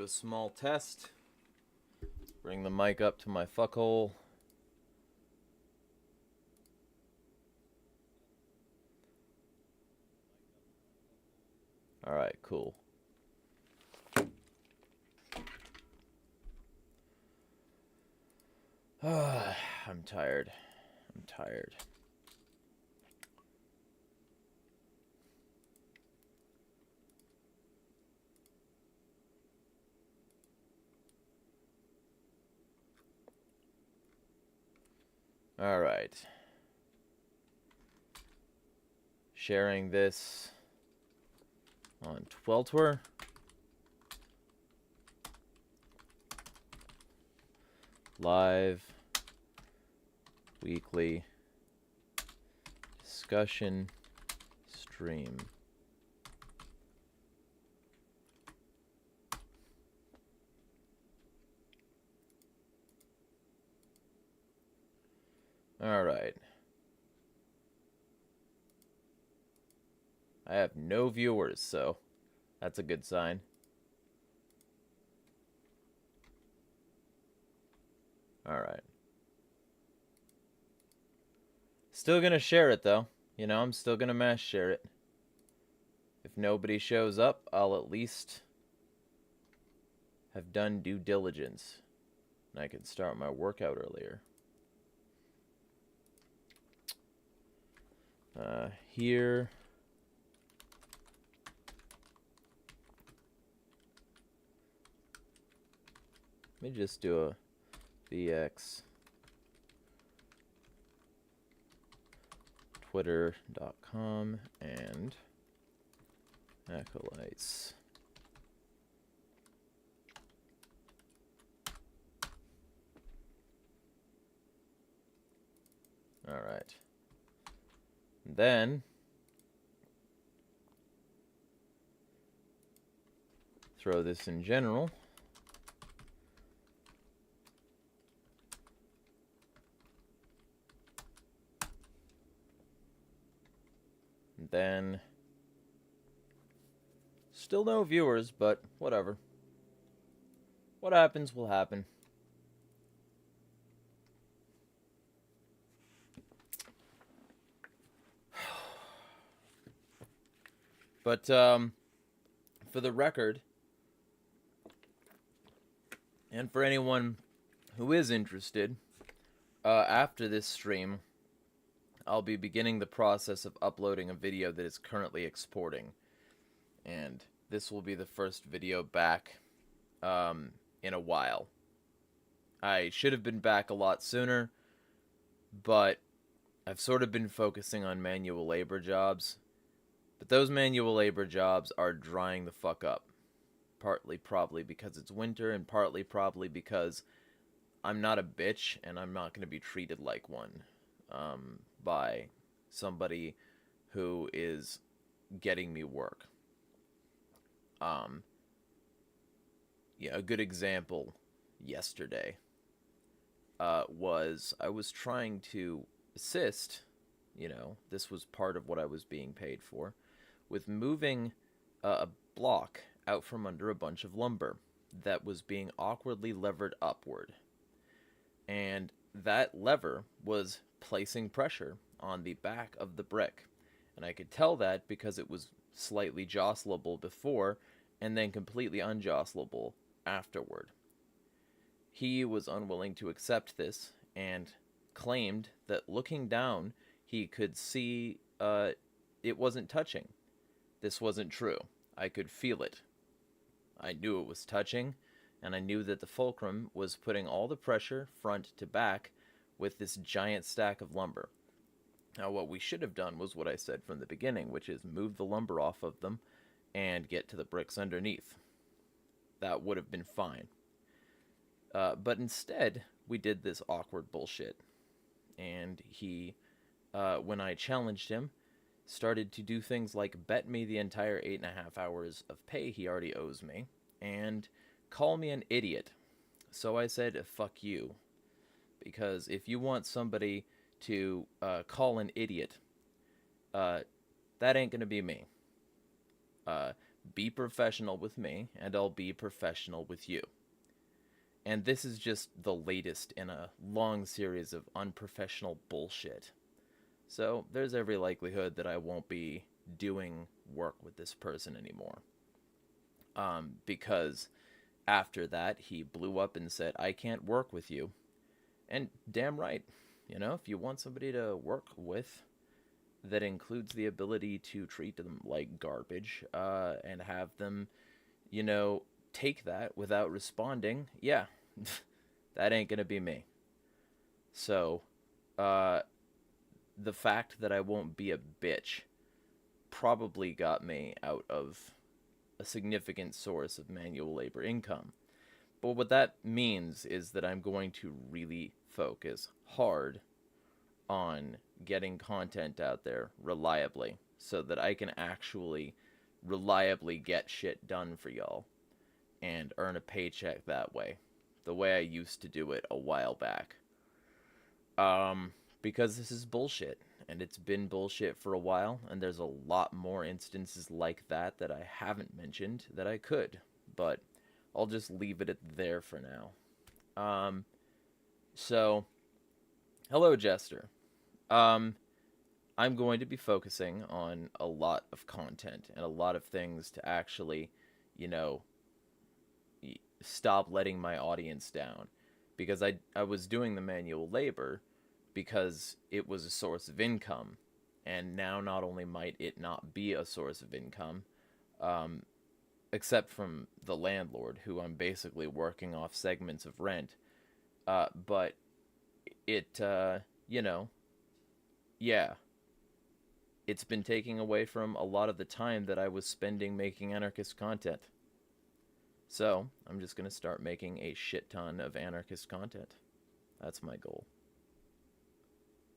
do a small test. Bring the mic up to my fuckhole. Alright, cool. I'm tired. I'm tired. Alright. Sharing this on Tweltor. Live weekly discussion stream. All right. I have no viewers, so that's a good sign. All right. Still gonna share it, though. You know, I'm still gonna mass share it. If nobody shows up, I'll at least have done due diligence. And I can start my workout earlier. Here. Let me just do a VX twitter.com and acolytes. All right. Then throw this in general. And then still no viewers, but whatever. What happens will happen. But for the record, and for anyone who is interested, after this stream, I'll be beginning the process of uploading a video that is currently exporting. And this will be the first video back in a while. I should have been back a lot sooner, but I've sort of been focusing on manual labor jobs. But those manual labor jobs are drying the fuck up. Partly probably because it's winter, and partly probably because I'm not a bitch, and I'm not going to be treated like one by somebody who is getting me work. Yeah, a good example yesterday was I was trying to assist, you know, this was part of what I was being paid for, with moving a block out from under a bunch of lumber that was being awkwardly levered upward. And that lever was placing pressure on the back of the brick. And I could tell that because it was slightly jostleable before and then completely unjostleable afterward. He was unwilling to accept this and claimed that looking down, he could see it wasn't touching. This wasn't true. I could feel it. I knew it was touching, and I knew that the fulcrum was putting all the pressure front to back with this giant stack of lumber. Now, what we should have done was what I said from the beginning, which is move the lumber off of them and get to the bricks underneath. That would have been fine. But instead, we did this awkward bullshit. And he, when I challenged him, started to do things like bet me the entire 8.5 hours of pay he already owes me, and call me an idiot. So I said, fuck you. Because if you want somebody to call an idiot, that ain't gonna be me. be professional with me, and I'll be professional with you. And this is just the latest in a long series of unprofessional bullshit. So there's every likelihood that I won't be doing work with this person anymore. Because after that, he blew up and said, I can't work with you. And damn right, you know, if you want somebody to work with that includes the ability to treat them like garbage, and have them, you know, take that without responding, yeah, that ain't gonna be me. So, the fact that I won't be a bitch probably got me out of a significant source of manual labor income. But what that means is that I'm going to really focus hard on getting content out there reliably so that I can actually reliably get shit done for y'all and earn a paycheck that way, the way I used to do it a while back. Because this is bullshit, and it's been bullshit for a while, and there's a lot more instances like that that I haven't mentioned that I could, but I'll just leave it at there for now. So, hello, Jester. I'm going to be focusing on a lot of content and a lot of things to actually, you know, stop letting my audience down. Because I was doing the manual labor because it was a source of income. And now not only might it not be a source of income, except from the landlord, who I'm basically working off segments of rent, but it, you know, yeah, it's been taking away from a lot of the time that I was spending making anarchist content. So, I'm just going to start making a shit ton of anarchist content. That's my goal.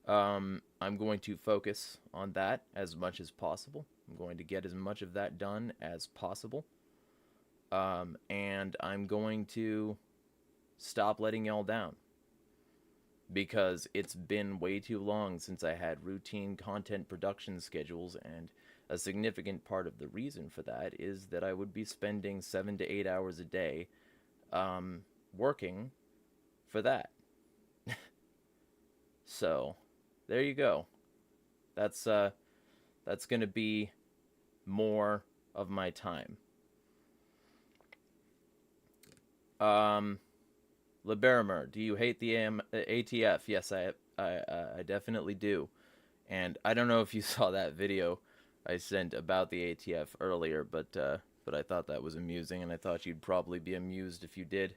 I'm going to focus on that as much as possible. I'm going to get as much of that done as possible. And I'm going to stop letting y'all down. Because it's been way too long since I had routine content production schedules, and a significant part of the reason for that is that I would be spending 7 to 8 hours a day working for that. So, there you go. That's going to be more of my time. Liberimer, do you hate the ATF? Yes, I definitely do. And I don't know if you saw that video I sent about the ATF earlier, but I thought that was amusing, and I thought you'd probably be amused if you did.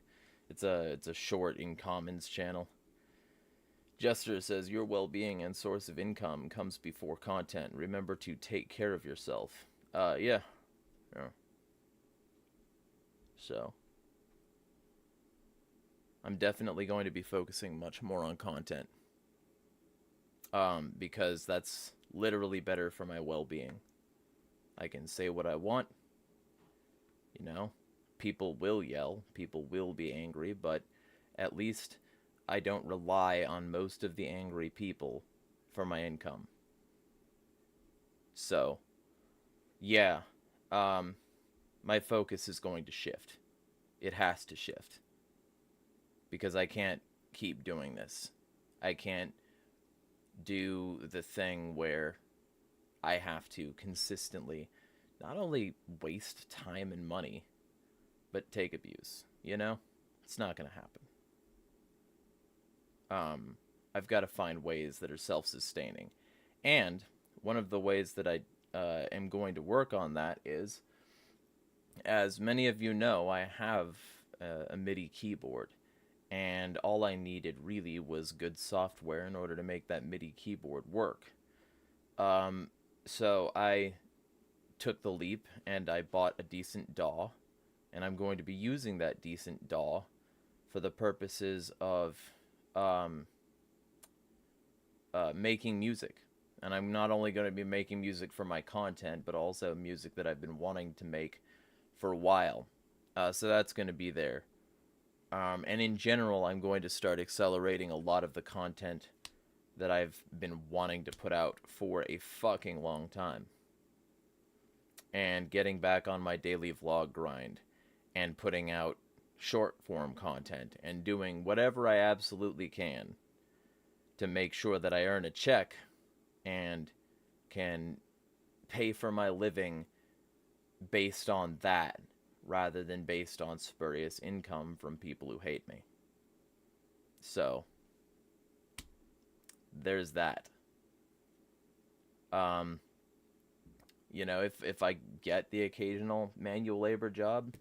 It's a short in Commons channel. Jester says, your well-being and source of income comes before content. Remember to take care of yourself. Yeah. So, I'm definitely going to be focusing much more on content. Because that's literally better for my well-being. I can say what I want. You know, people will yell, people will be angry, but at least I don't rely on most of the angry people for my income. So, yeah, my focus is going to shift. It has to shift. Because I can't keep doing this. I can't do the thing where I have to consistently not only waste time and money, but take abuse, you know? It's not going to happen. I've got to find ways that are self-sustaining. And one of the ways that I am going to work on that is, as many of you know, I have a MIDI keyboard. And all I needed really was good software in order to make that MIDI keyboard work. So I took the leap and I bought a decent DAW, and I'm going to be using that decent DAW for the purposes of making music. And I'm not only going to be making music for my content, but also music that I've been wanting to make for a while. So that's going to be there. And in general, I'm going to start accelerating a lot of the content that I've been wanting to put out for a fucking long time. and getting back on my daily vlog grind and putting out short form content and doing whatever I absolutely can to make sure that I earn a check and can pay for my living based on that rather than based on spurious income from people who hate me. So, there's that. You know, if I get the occasional manual labor job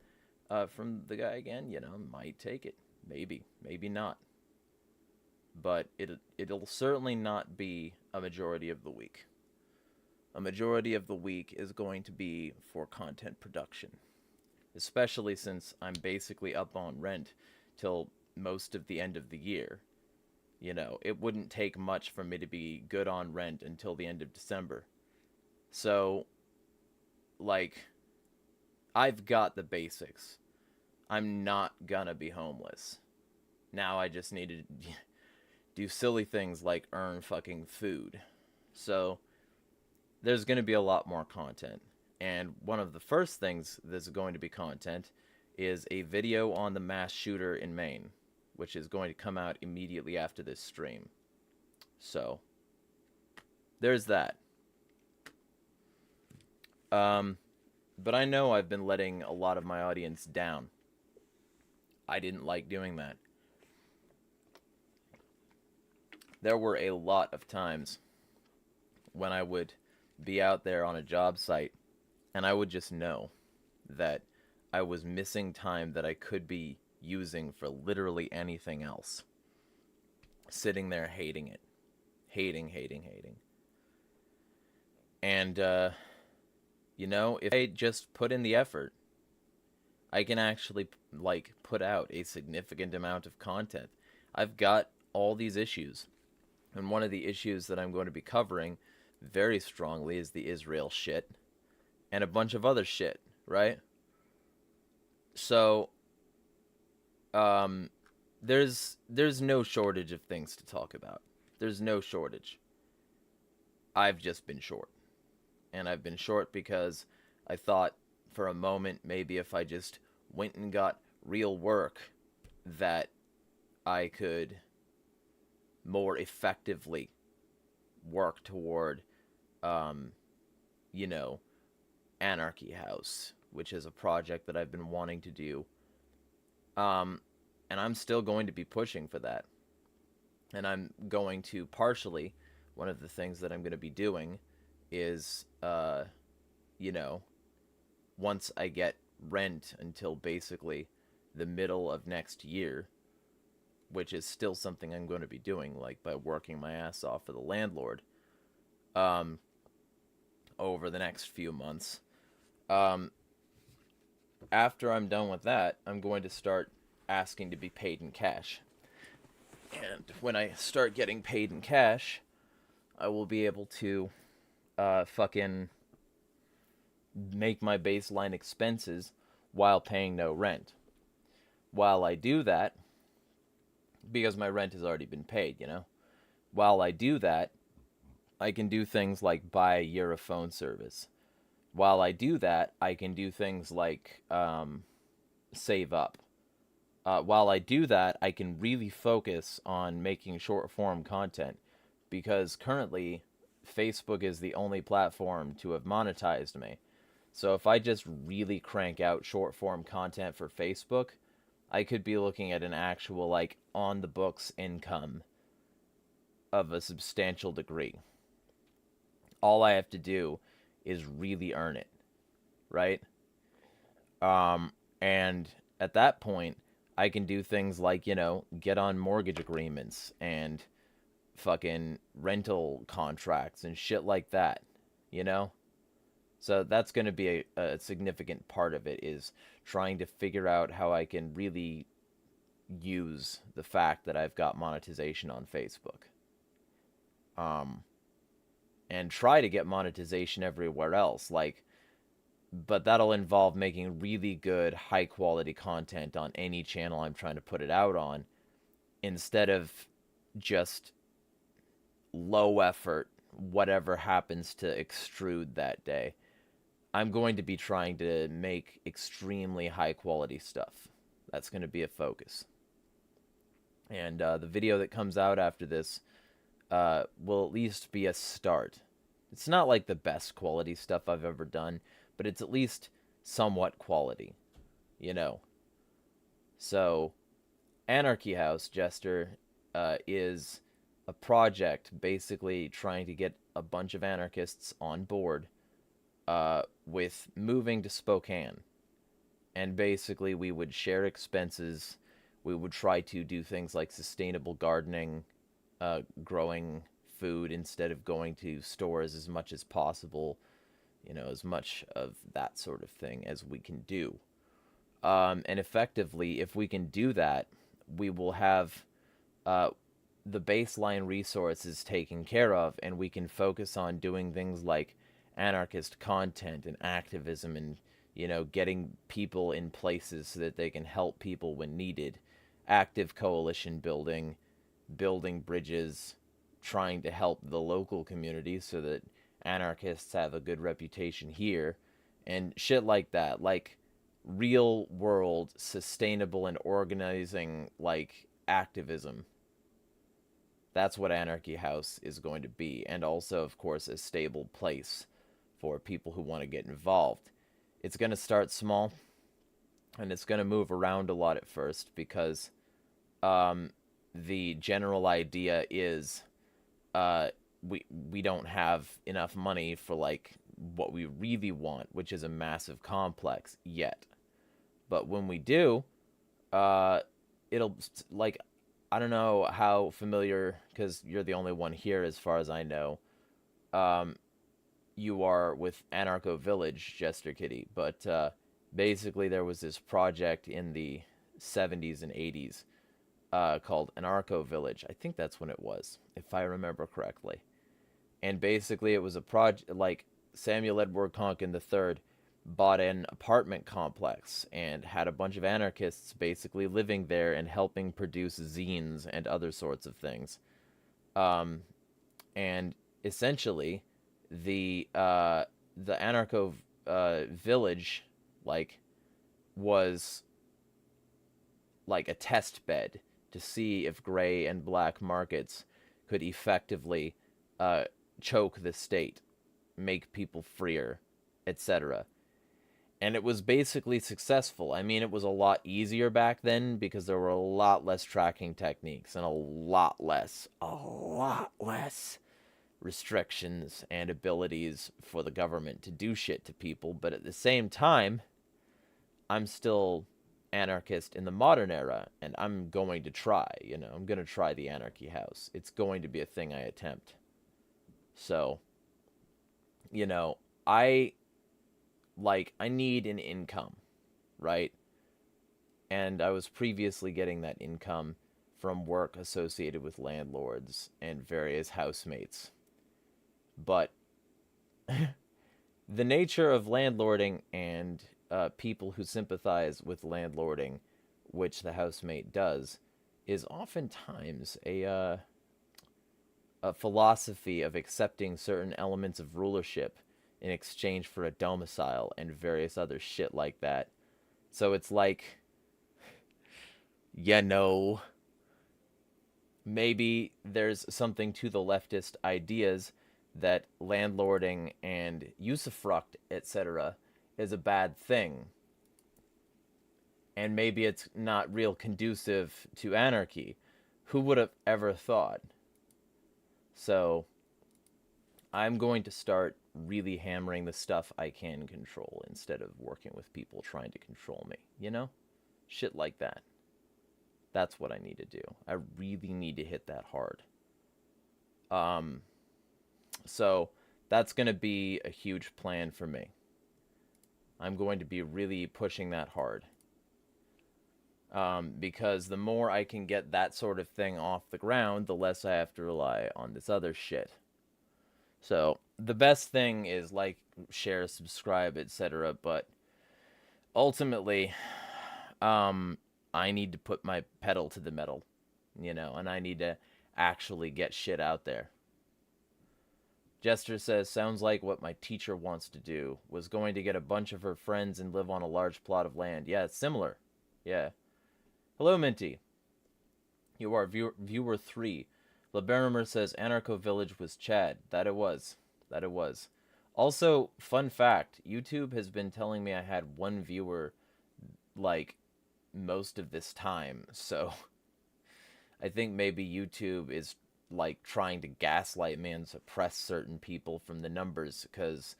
from the guy again, you know, might take it. Maybe not. But it'll certainly not be a majority of the week. A majority of the week is going to be for content production, especially since I'm basically up on rent till most of the end of the year. You know, it wouldn't take much for me to be good on rent until the end of December. So, like, I've got the basics. I'm not gonna be homeless. Now I just need to do silly things like earn fucking food. So, there's gonna be a lot more content. And one of the first things that's going to be content is a video on the mass shooter in Maine, which is going to come out immediately after this stream. So, there's that. But I know I've been letting a lot of my audience down. I didn't like doing that. There were a lot of times when I would be out there on a job site and I would just know that I was missing time that I could be using for literally anything else. Sitting there hating it. Hating. And, you know, if I just put in the effort, I can actually, like, put out a significant amount of content. I've got all these issues. And one of the issues that I'm going to be covering very strongly is the Israel shit. And a bunch of other shit, right? So, there's no shortage of things to talk about. There's no shortage. I've just been short. And I've been short because I thought for a moment maybe if I just went and got real work that I could more effectively work toward, you know, Anarchy House, which is a project that I've been wanting to do. And I'm still going to be pushing for that. And I'm going to partially, one of the things that I'm going to be doing is, you know, once I get rent until basically the middle of next year, which is still something I'm going to be doing, like by working my ass off for the landlord, over the next few months. After I'm done with that, I'm going to start asking to be paid in cash. And when I start getting paid in cash, I will be able to fucking make my baseline expenses while paying no rent. While I do that, because my rent has already been paid, you know? While I do that, I can do things like buy a year of phone service. While I do that, I can do things like save up. While I do that, I can really focus on making short form content, because currently Facebook is the only platform to have monetized me. So if I just really crank out short form content for Facebook, I could be looking at an actual, like, on the books income of a substantial degree. All I have to do is really earn it, right? And at that point, I can do things like, you know, get on mortgage agreements and fucking rental contracts and shit like that, you know? So that's going to be a significant part of it, is trying to figure out how I can really use the fact that I've got monetization on Facebook. And try to get monetization everywhere else, like, but that'll involve making really good, high-quality content on any channel I'm trying to put it out on, instead of just low effort, whatever happens to extrude that day. I'm going to be trying to make extremely high quality stuff. That's going to be a focus. And the video that comes out after this will at least be a start. It's not like the best quality stuff I've ever done, but it's at least somewhat quality, you know. So, Anarchy House, Jester, is a project basically trying to get a bunch of anarchists on board with moving to Spokane. And basically, we would share expenses. We would try to do things like sustainable gardening, growing food instead of going to stores as much as possible. You know, as much of that sort of thing as we can do. And effectively, if we can do that, we will have the baseline resources taken care of, and we can focus on doing things like anarchist content and activism and, you know, getting people in places so that they can help people when needed, active coalition building, building bridges, trying to help the local community so that anarchists have a good reputation here, and shit like that. Like, real world, sustainable, and organizing, like, activism. That's what Anarchy House is going to be. And also, of course, a stable place for people who want to get involved. It's going to start small, and it's going to move around a lot at first, because the general idea is we don't have enough money for, like, what we really want, which is a massive complex yet. But when we do, it'll, like, I don't know how familiar, because you're the only one here as far as I know, you are with Anarcho Village, Jester Kitty, but basically there was this project in the 70s and 80s called Anarcho Village. I think that's when it was, if I remember correctly. And basically it was a project, like, Samuel Edward Konkin III bought an apartment complex and had a bunch of anarchists basically living there and helping produce zines and other sorts of things. And essentially, the anarcho village, like, was like a test bed to see if gray and black markets could effectively choke the state, make people freer, etc. And it was basically successful. I mean, it was a lot easier back then because there were a lot less tracking techniques and a lot less restrictions and abilities for the government to do shit to people. But at the same time, I'm still anarchist in the modern era, and I'm going to try, you know, I'm going to try the Anarchy House. It's going to be a thing I attempt. So, you know, I need an income, right? And I was previously getting that income from work associated with landlords and various housemates. But the nature of landlording and people who sympathize with landlording, which the housemate does, is oftentimes a philosophy of accepting certain elements of rulership in exchange for a domicile and various other shit like that. So it's like, you know, maybe there's something to the leftist ideas that landlording and usufruct, etc., is a bad thing. And maybe it's not real conducive to anarchy. Who would have ever thought? So, I'm going to start really hammering the stuff I can control instead of working with people trying to control me, you know? Shit like that. That's what I need to do. I really need to hit that hard. So that's going to be a huge plan for me. I'm going to be really pushing that hard. Because the more I can get that sort of thing off the ground, the less I have to rely on this other shit. So the best thing is like, share, subscribe, etc. But ultimately, I need to put my pedal to the metal, you know, and I need to actually get shit out there. Jester says, sounds like what my teacher wants to do. Was going to get a bunch of her friends and live on a large plot of land. Yeah, it's similar. Yeah. Hello, Minty. You are viewer 3. Liberimer says Anarcho Village was Chad. That it was. That it was. Also, fun fact, YouTube has been telling me I had one viewer, like, most of this time. So, I think maybe YouTube is, like, trying to gaslight me and suppress certain people from the numbers, because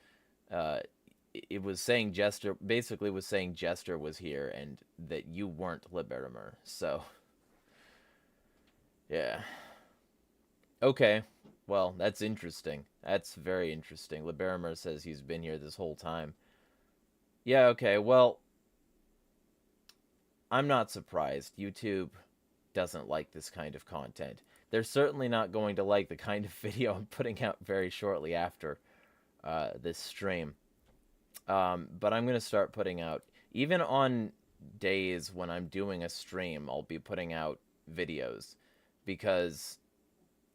it was saying Jester, basically was saying Jester was here and that you weren't Liberimer. So, yeah. Okay. Well, that's interesting. That's very interesting. Liberimer says he's been here this whole time. Yeah, okay. Well, I'm not surprised. YouTube doesn't like this kind of content. They're certainly not going to like the kind of video I'm putting out very shortly after this stream. But I'm going to start putting out, even on days when I'm doing a stream, I'll be putting out videos, because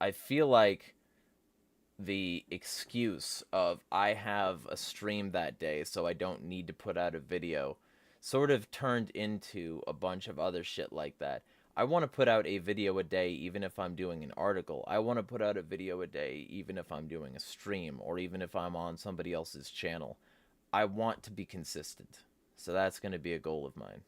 I feel like the excuse of I have a stream that day so I don't need to put out a video sort of turned into a bunch of other shit like that. I want to put out a video a day even if I'm doing an article. I want to put out a video a day even if I'm doing a stream, or even if I'm on somebody else's channel. I want to be consistent. So that's going to be a goal of mine.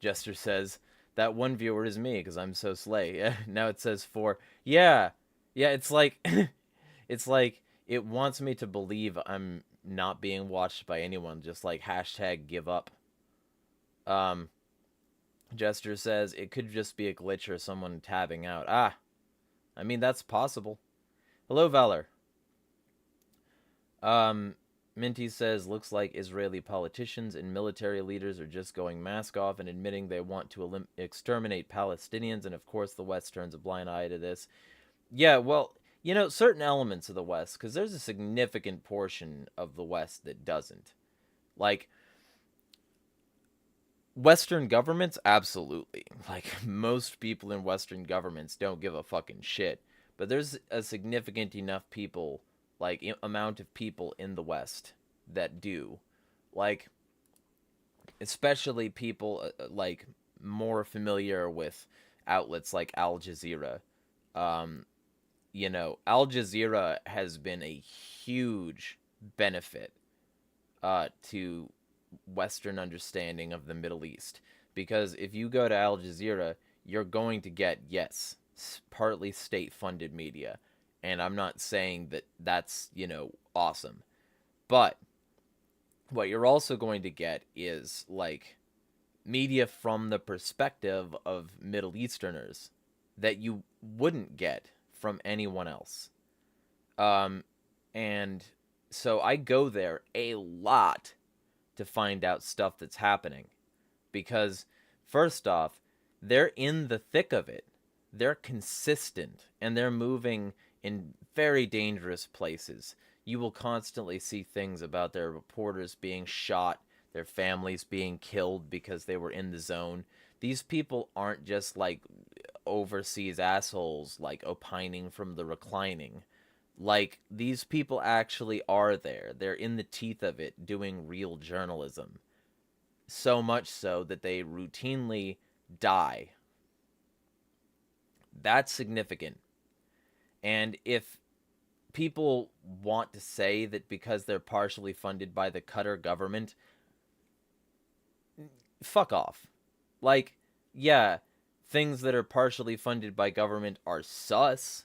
Jester says, that one viewer is me because I'm so slay. Now it says 4. Yeah. Yeah, it's like it's like it wants me to believe I'm not being watched by anyone, just like hashtag give up. Jester says it could just be a glitch or someone tabbing out. Ah. I mean, that's possible. Hello, Valor. Minty says, looks like Israeli politicians and military leaders are just going mask off and admitting they want to exterminate Palestinians, and of course the West turns a blind eye to this. Yeah, well, you know, certain elements of the West, because there's a significant portion of the West that doesn't. Like, Western governments, absolutely. Like, most people in Western governments don't give a fucking shit. But there's a significant enough people, like, amount of people in the West that do. Like, especially people, like, more familiar with outlets like Al Jazeera. You know, Al Jazeera has been a huge benefit to Western understanding of the Middle East. Because if you go to Al Jazeera, you're going to get, yes, partly state-funded media. And I'm not saying that that's, you know, awesome. But what you're also going to get is, like, media from the perspective of Middle Easterners that you wouldn't get from anyone else. And so I go there a lot to find out stuff that's happening. Because, first off, they're in the thick of it. They're consistent, and they're moving in very dangerous places. You will constantly see things about their reporters being shot, their families being killed because they were in the zone. These people aren't just, like, overseas assholes, like, opining from the reclining. Like, these people actually are there. They're in the teeth of it, doing real journalism. So much so that they routinely die. That's significant. And if people want to say that because they're partially funded by the Qatar government, fuck off. Like, yeah, things that are partially funded by government are sus,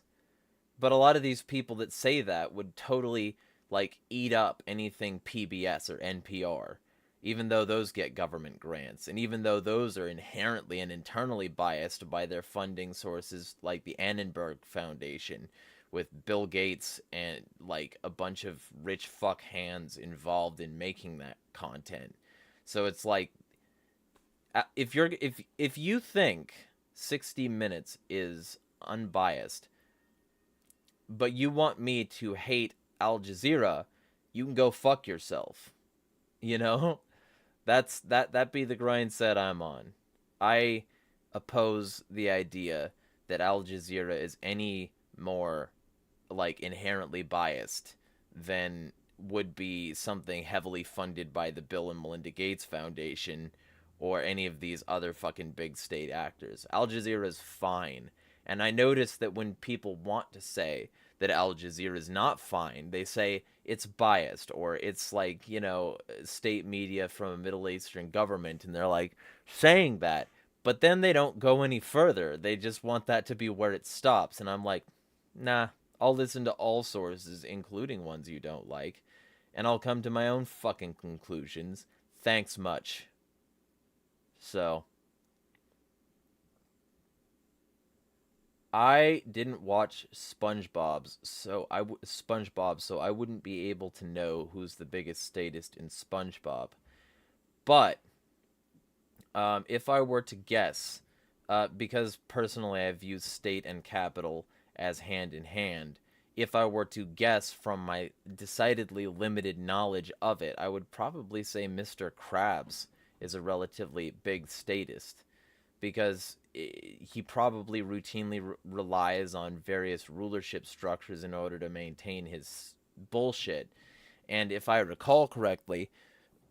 but a lot of these people that say that would totally, like, eat up anything PBS or NPR, even though those get government grants, and even though those are inherently and internally biased by their funding sources, like the Annenberg Foundation, with Bill Gates and, like, a bunch of rich fuck hands involved in making that content. So it's like, if you think 60 Minutes is unbiased, but you want me to hate Al Jazeera, you can go fuck yourself. You know? That be the grind set I'm on. I oppose the idea that Al Jazeera is any more like inherently biased than would be something heavily funded by the Bill and Melinda Gates Foundation or any of these other fucking big state actors. Al Jazeera is fine. And I notice that when people want to say that Al Jazeera is not fine, they say it's biased or it's like, you know, state media from a Middle Eastern government, and they're like saying that. But then they don't go any further. They just want that to be where it stops. And I'm like, nah, I'll listen to all sources, including ones you don't like, and I'll come to my own fucking conclusions. Thanks much. So, I didn't watch SpongeBob, so I wouldn't be able to know who's the biggest statist in SpongeBob. But if I were to guess, because personally I view state and capital as hand in hand, if I were to guess from my decidedly limited knowledge of it, I would probably say Mr. Krabs is a relatively big statist, because he probably routinely relies on various rulership structures in order to maintain his bullshit, and if I recall correctly,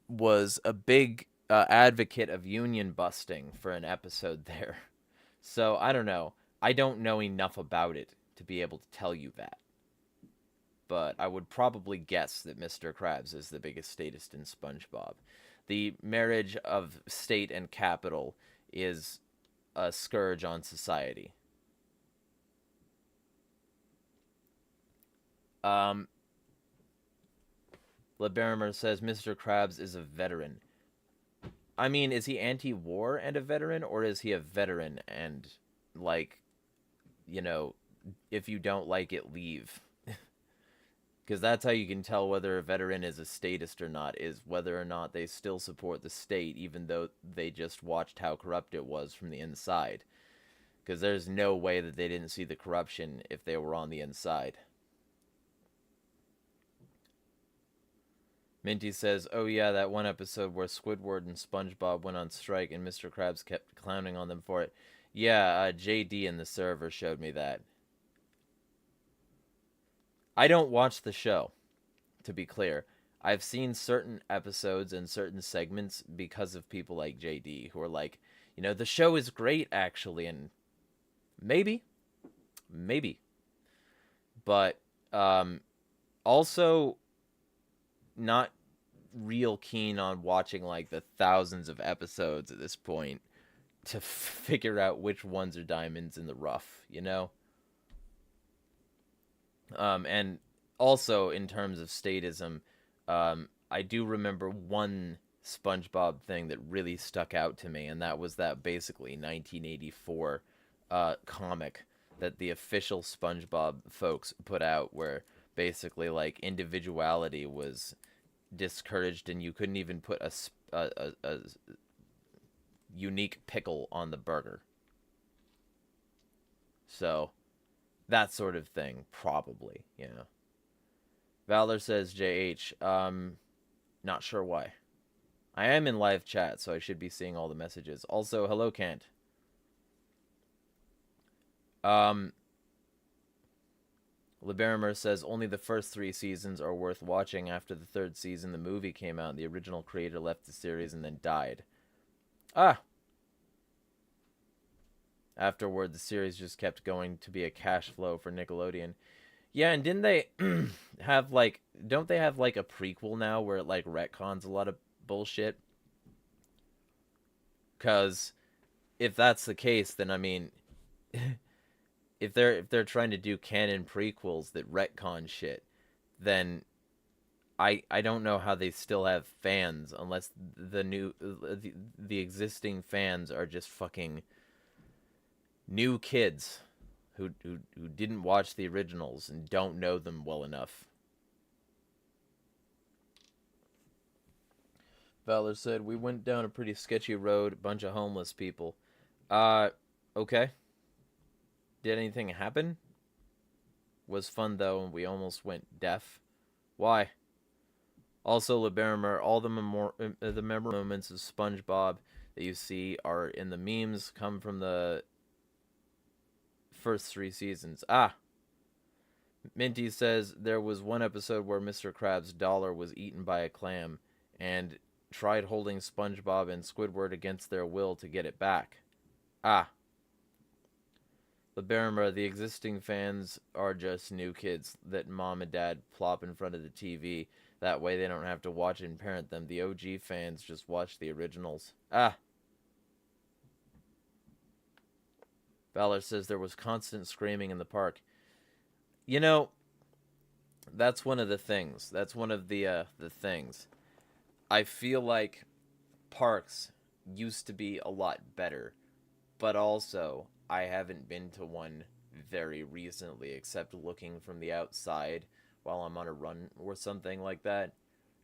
was a big advocate of union busting for an episode there. So I don't know. I don't know enough about it to be able to tell you that. But I would probably guess that Mr. Krabs is the biggest statist in SpongeBob. The marriage of state and capital is a scourge on society. LeBarimer says Mr. Krabs is a veteran. I mean, is he anti-war and a veteran, or is he a veteran and, like, you know, if you don't like it, leave? Because that's how you can tell whether a veteran is a statist or not, is whether or not they still support the state, even though they just watched how corrupt it was from the inside. Because there's no way that they didn't see the corruption if they were on the inside. Minty says, oh yeah, that one episode where Squidward and SpongeBob went on strike and Mr. Krabs kept clowning on them for it. Yeah, JD in the server showed me that. I don't watch the show, to be clear. I've seen certain episodes and certain segments because of people like JD who are like, you know, the show is great actually, and maybe. But also not real keen on watching like the thousands of episodes at this point to figure out which ones are diamonds in the rough, you know? And also in terms of statism, I do remember one SpongeBob thing that really stuck out to me, and that was that basically 1984 comic that the official SpongeBob folks put out, where basically like individuality was discouraged and you couldn't even put a unique pickle on the burger. So that sort of thing, probably, you know. Valor says, JH, not sure why. I am in live chat, so I should be seeing all the messages. Also, hello, Kent. LeBarimer says, only the first 3 seasons are worth watching. After the 3rd season, the movie came out, and the original creator left the series and then died. Afterward, the series just kept going to be a cash flow for Nickelodeon. Yeah, and didn't they have, like, don't they have, like, a prequel now where it, like, retcons a lot of bullshit? Because if that's the case, then, I mean, if they're trying to do canon prequels that retcon shit, then I don't know how they still have fans unless the existing fans are just fucking new kids who didn't watch the originals and don't know them well enough. Valor said, we went down a pretty sketchy road, a bunch of homeless people. Okay. Did anything happen? Was fun though, and we almost went deaf. Why? Also, LeBarimer, all the memorable moments of SpongeBob that you see are in the memes come from the first 3 seasons. Minty says there was one episode where Mr. Krabs' dollar was eaten by a clam and tried holding SpongeBob and Squidward against their will to get it back. Ah. Liberima, the existing fans are just new kids that mom and dad plop in front of the TV. That way they don't have to watch and parent them. The OG fans just watch the originals. Ah. Valor says there was constant screaming in the park. You know, that's one of the things. That's one of the things. I feel like parks used to be a lot better, but also I haven't been to one very recently, except looking from the outside while I'm on a run or something like that.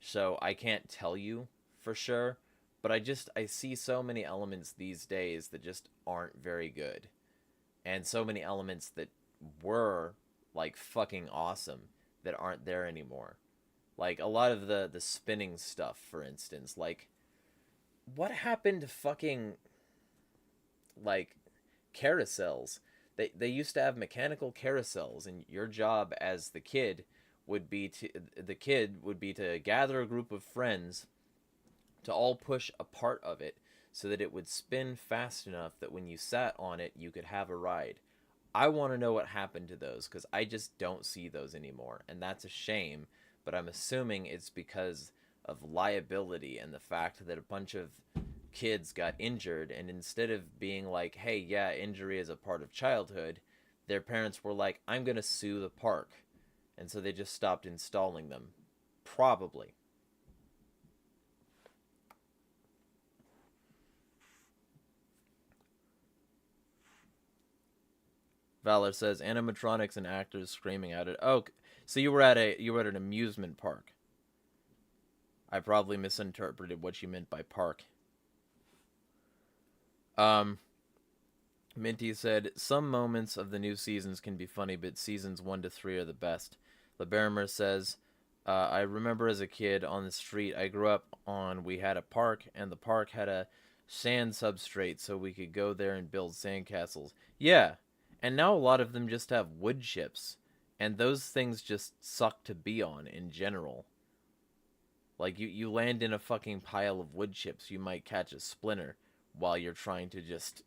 So I can't tell you for sure, but I see so many elements these days that just aren't very good. And so many elements that were like fucking awesome that aren't there anymore. Like a lot of the spinning stuff, for instance. Like, what happened to fucking like carousels? They used to have mechanical carousels, and your job as the kid would be to gather a group of friends to all push a part of it so that it would spin fast enough that when you sat on it you could have a ride. I want to know what happened to those, because I just don't see those anymore, and that's a shame, but I'm assuming it's because of liability and the fact that a bunch of kids got injured, and instead of being like, hey, yeah, injury is a part of childhood, their parents were like, I'm going to sue the park, and so they just stopped installing them. Probably. Valor says animatronics and actors screaming at it. Oh, so you were at an amusement park. I probably misinterpreted what you meant by park. Minty said some moments of the new seasons can be funny, but seasons 1 to 3 are the best. Liberimer says, I remember as a kid on the street I grew up on, we had a park, and the park had a sand substrate so we could go there and build sandcastles. Yeah, and now a lot of them just have wood chips, and those things just suck to be on in general. Like, you land in a fucking pile of wood chips, you might catch a splinter while you're trying to just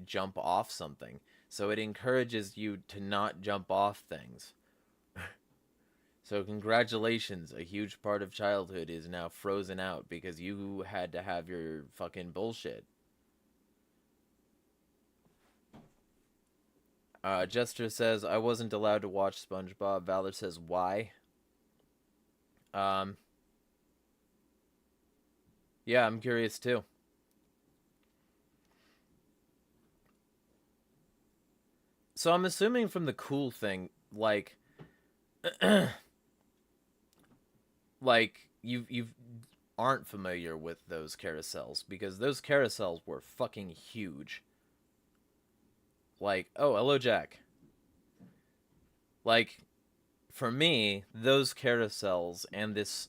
jump off something. So it encourages you to not jump off things. So congratulations, a huge part of childhood is now frozen out because you had to have your fucking bullshit. Jester says, I wasn't allowed to watch SpongeBob. Valor says, why? Yeah, I'm curious too. So I'm assuming from the cool thing, like, like you aren't familiar with those carousels, because those carousels were fucking huge. Like, oh, hello, Jack. Like, for me, those carousels and this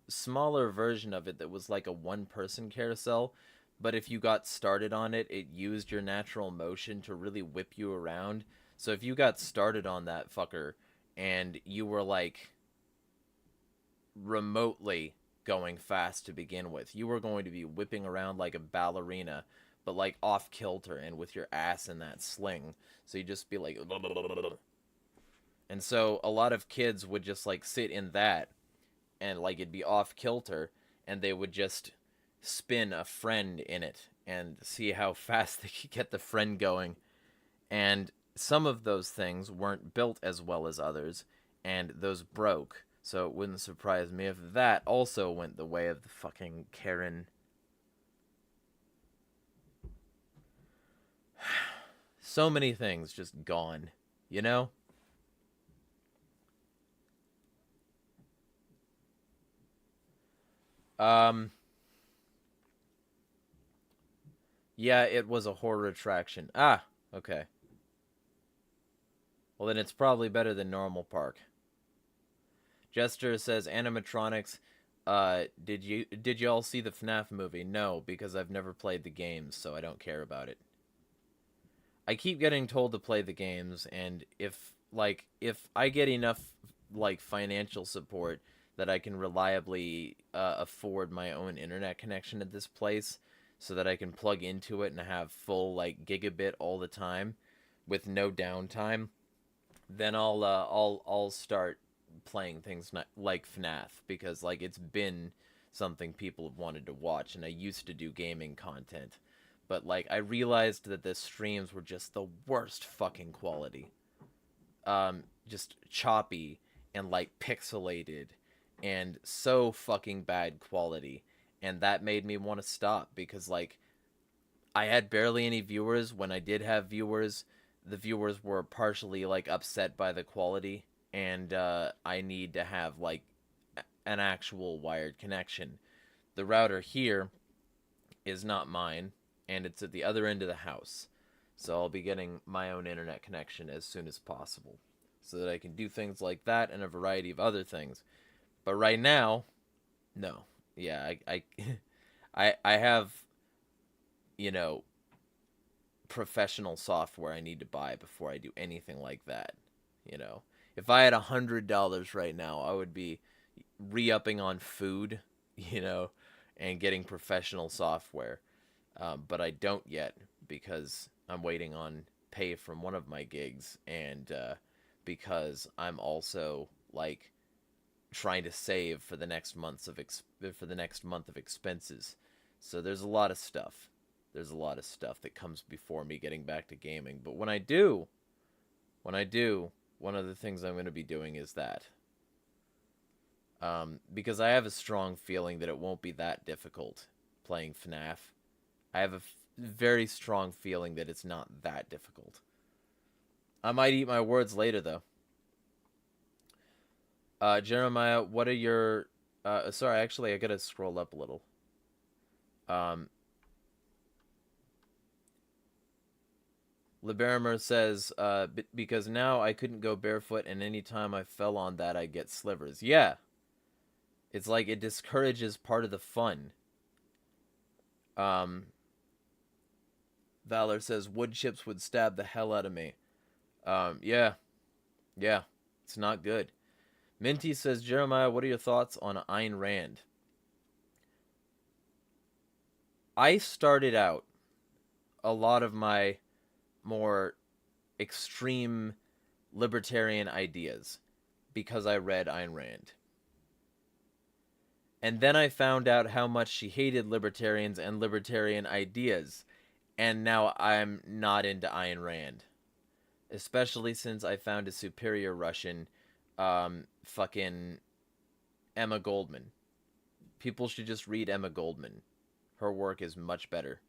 smaller version of it that was like a one-person carousel, but if you got started on it, it used your natural motion to really whip you around. So if you got started on that fucker and you were like remotely going fast to begin with, you were going to be whipping around like a ballerina, but like off kilter and with your ass in that sling. So you'd just be like, and so a lot of kids would just like sit in that and like it'd be off kilter, and they would just spin a friend in it and see how fast they could get the friend going. And some of those things weren't built as well as others, and those broke. So it wouldn't surprise me if that also went the way of the fucking Karen. So many things just gone, you know? Yeah, it was a horror attraction. Ah, okay. Well, then it's probably better than normal park. Jester says animatronics. Did you all see the FNAF movie? No, because I've never played the games, so I don't care about it. I keep getting told to play the games, and if like, if I get enough, like, financial support that I can reliably afford my own internet connection at this place, so that I can plug into it and have full, like, gigabit all the time with no downtime, then I'll start playing things like FNAF, because, like, it's been something people have wanted to watch, and I used to do gaming content, but, like, I realized that the streams were just the worst fucking quality. Just choppy and, like, pixelated and so fucking bad quality, and that made me want to stop, because, like, I had barely any viewers. When I did have viewers, the viewers were partially, like, upset by the quality, and I need to have, like, an actual wired connection. The router here is not mine, and it's at the other end of the house, so I'll be getting my own internet connection as soon as possible, so that I can do things like that and a variety of other things. But right now, no. Yeah, I have, you know, professional software I need to buy before I do anything like that. You know, if I had $100 right now, I would be re-upping on food, you know, and getting professional software. But I don't yet, because I'm waiting on pay from one of my gigs, and because I'm also, like, trying to save for the next month of expenses. So there's a lot of stuff. There's a lot of stuff that comes before me getting back to gaming. But when I do, one of the things I'm going to be doing is that. Because I have a strong feeling that it won't be that difficult playing FNAF. I have a very strong feeling that it's not that difficult. I might eat my words later, though. Jeremiah, what are your... sorry, actually, I gotta scroll up a little. Liberimer says, because now I couldn't go barefoot, and any time I fell on that, I get slivers. Yeah. It's like it discourages part of the fun. Valor says, wood chips would stab the hell out of me. Yeah. Yeah. It's not good. Minty says, Jeremiah, what are your thoughts on Ayn Rand? I started out a lot of my more extreme libertarian ideas because I read Ayn Rand. And then I found out how much she hated libertarians and libertarian ideas, and now I'm not into Ayn Rand. Especially since I found a superior Russian, fucking Emma Goldman. People should just read Emma Goldman. Her work is much better.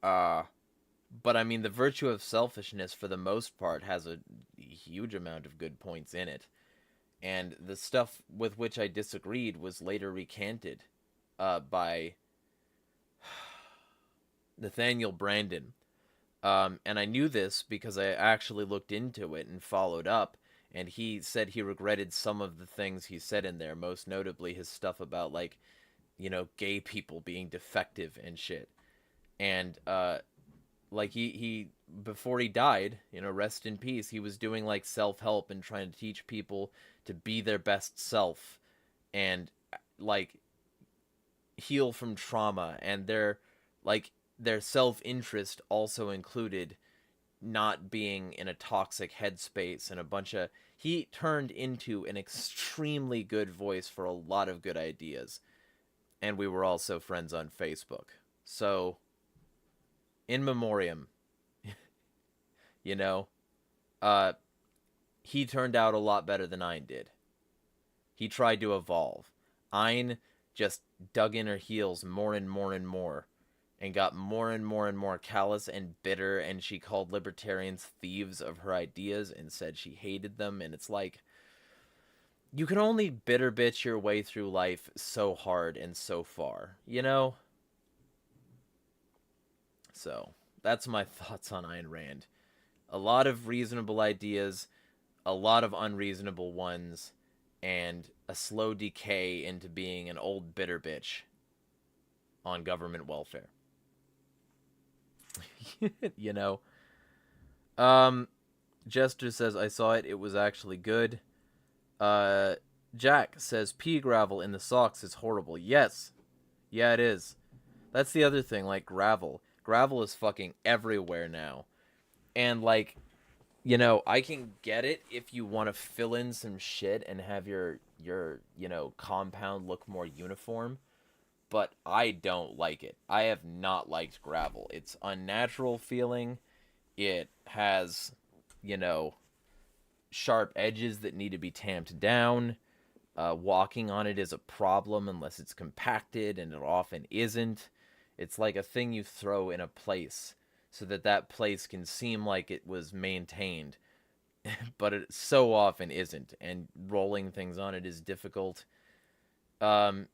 But I mean, The Virtue of Selfishness, for the most part, has a huge amount of good points in it. And the stuff with which I disagreed was later recanted by Nathaniel Branden. And I knew this because I actually looked into it and followed up, and he said he regretted some of the things he said in there, most notably his stuff about, like, you know, gay people being defective and shit. And, like, he before he died, you know, rest in peace, he was doing, like, self-help and trying to teach people to be their best self and, like, heal from trauma, and their self-interest also included not being in a toxic headspace and a bunch of... He turned into an extremely good voice for a lot of good ideas. And we were also friends on Facebook. So, in memoriam, you know, he turned out a lot better than Ayn did. He tried to evolve. Ayn just dug in her heels more and more and more, and got more and more and more callous and bitter, and she called libertarians thieves of her ideas and said she hated them, and it's like, you can only bitter bitch your way through life so hard and so far, you know? So, that's my thoughts on Ayn Rand. A lot of reasonable ideas, a lot of unreasonable ones, and a slow decay into being an old bitter bitch on government welfare. You know? Jester says, I saw it. It was actually good. Jack says, pea gravel in the socks is horrible. Yes. Yeah, it is. That's the other thing, like gravel. Gravel is fucking everywhere now. And, like, you know, I can get it if you want to fill in some shit and have your compound look more uniform. But I don't like it. I have not liked gravel. It's unnatural feeling. It has, you know, sharp edges that need to be tamped down. Walking on it is a problem unless it's compacted, and it often isn't. It's like a thing you throw in a place so that that place can seem like it was maintained, but it so often isn't, and rolling things on it is difficult. Um,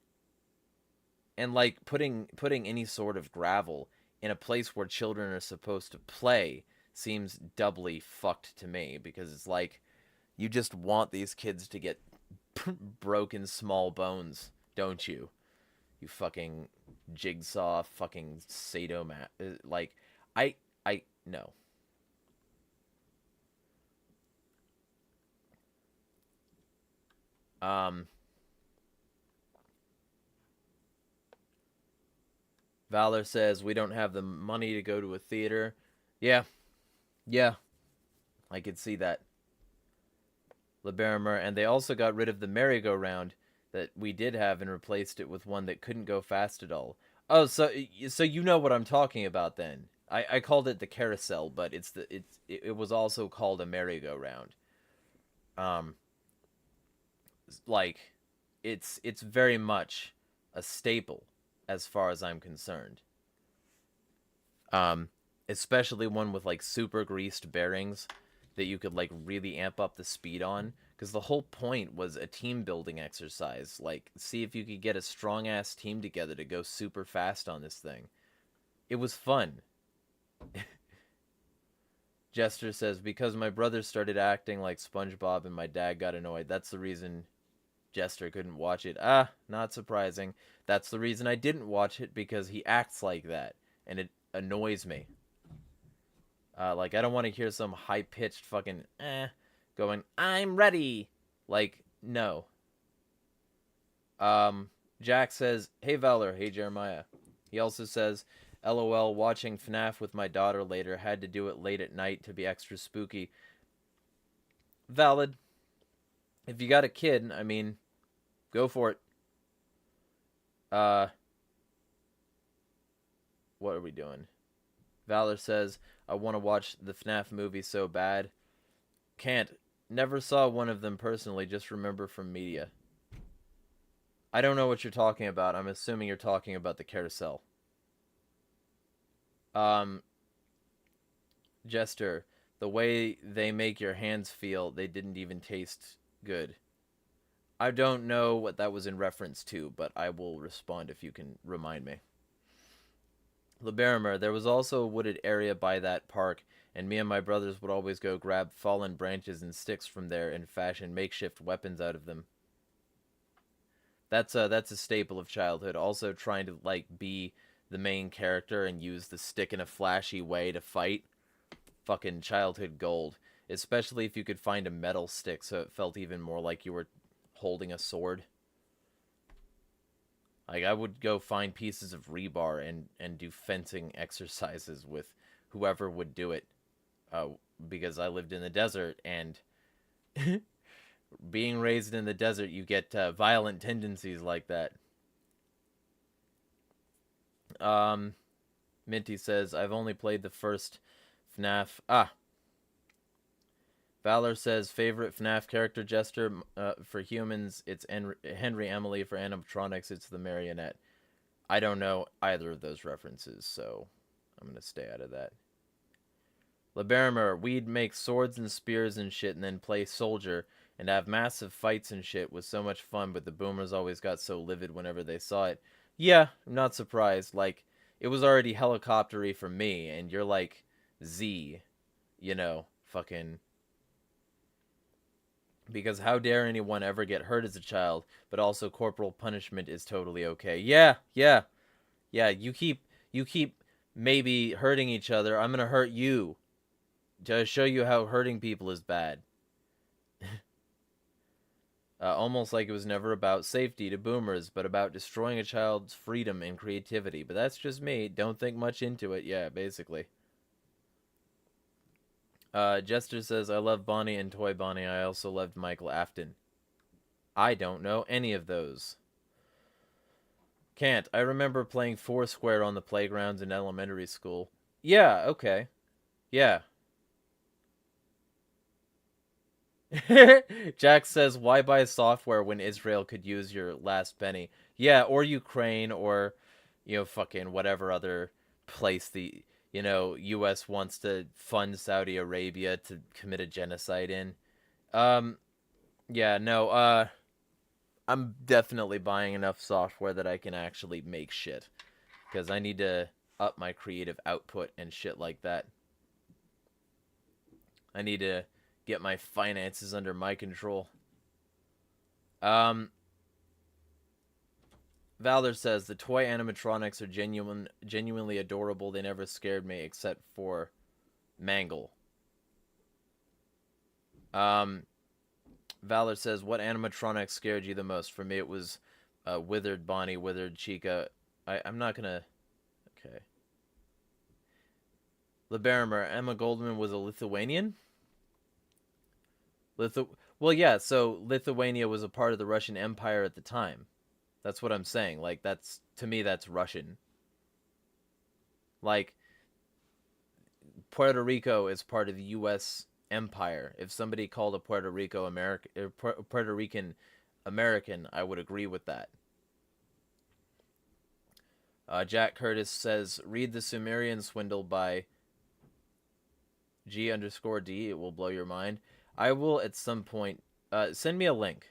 and like putting any sort of gravel in a place where children are supposed to play seems doubly fucked to me, because it's like you just want these kids to get broken small bones, don't you? You fucking jigsaw fucking sadomat. Like, I no. Valor says we don't have the money to go to a theater. Yeah, yeah, I could see that. Liberimer, and they also got rid of the merry-go-round that we did have and replaced it with one that couldn't go fast at all. Oh, so you know what I'm talking about then. I called it the carousel, but it was also called a merry-go-round. Um, like it's very much a staple as far as I'm concerned. Um, Especially one with like super greased bearings that you could like really amp up the speed on, because the whole point was a team building exercise. Like, see if you could get a strong ass team together to go super fast on this thing. It was fun. Jester says, because my brother started acting like SpongeBob and my dad got annoyed. That's the reason Jester couldn't watch it. Ah, not surprising. That's the reason I didn't watch it, because he acts like that, and it annoys me. Like, I don't want to hear some high-pitched fucking going, I'm ready. Like, no. Jack says, hey Valor, hey Jeremiah. He also says, LOL, watching FNAF with my daughter later. Had to do it late at night to be extra spooky. Valid. If you got a kid, I mean, go for it. What are we doing? Valor says, I want to watch the FNAF movie so bad. Can't. Never saw one of them personally, just remember from media. I don't know what you're talking about. I'm assuming you're talking about the carousel. Jester, the way they make your hands feel, they didn't even taste good. I don't know what that was in reference to, but I will respond if you can remind me. Liberimer, there was also a wooded area by that park, and me and my brothers would always go grab fallen branches and sticks from there and fashion makeshift weapons out of them. That's a staple of childhood. Also trying to like be the main character and use the stick in a flashy way to fight. Fucking childhood gold. Especially if you could find a metal stick so it felt even more like you were holding a sword. Like, I would go find pieces of rebar and do fencing exercises with whoever would do it. Because I lived in the desert, and being raised in the desert, you get violent tendencies like that. Minty says, I've only played the first FNAF. Valor says, favorite FNAF character, Jester. For humans, it's Henry Emily. For animatronics, it's the marionette. I don't know either of those references, so I'm going to stay out of that. Liberimer, we'd make swords and spears and shit and then play soldier and have massive fights and shit. Was so much fun, but the boomers always got so livid whenever they saw it. Yeah, I'm not surprised. Like, it was already helicoptery for me, and you're like Z, you know, fucking... Because how dare anyone ever get hurt as a child, but also corporal punishment is totally okay. Yeah, you keep maybe hurting each other, I'm gonna hurt you. To show you how hurting people is bad. Almost like it was never about safety to boomers, but about destroying a child's freedom and creativity. But that's just me. Don't think much into it. Yeah, basically. Jester says, I love Bonnie and Toy Bonnie. I also loved Michael Afton. I don't know any of those. Can't. I remember playing Foursquare on the playgrounds in elementary school. Yeah, okay. Yeah. Jack says, why buy software when Israel could use your last penny? Yeah, or Ukraine, or, fucking whatever other place the, U.S. wants to fund Saudi Arabia to commit a genocide in. Um, yeah, no, I'm definitely buying enough software that I can actually make shit. Because I need to up my creative output and shit like that. I need to get my finances under my control. Valor says the toy animatronics are genuinely adorable. They never scared me except for Mangle. Valor says, what animatronic scared you the most? For me, it was Withered Bonnie, Withered Chica. I'm not gonna. Okay. LeBarimer, Emma Goldman was a Lithuanian. Well, yeah. So Lithuania was a part of the Russian Empire at the time. That's what I'm saying. Like, that's, to me, that's Russian. Like, Puerto Rico is part of the U.S. empire. If somebody called a Puerto Rican American, I would agree with that. Jack Curtis says, read The Sumerian Swindle by G_D. It will blow your mind. I will at some point. Send me a link.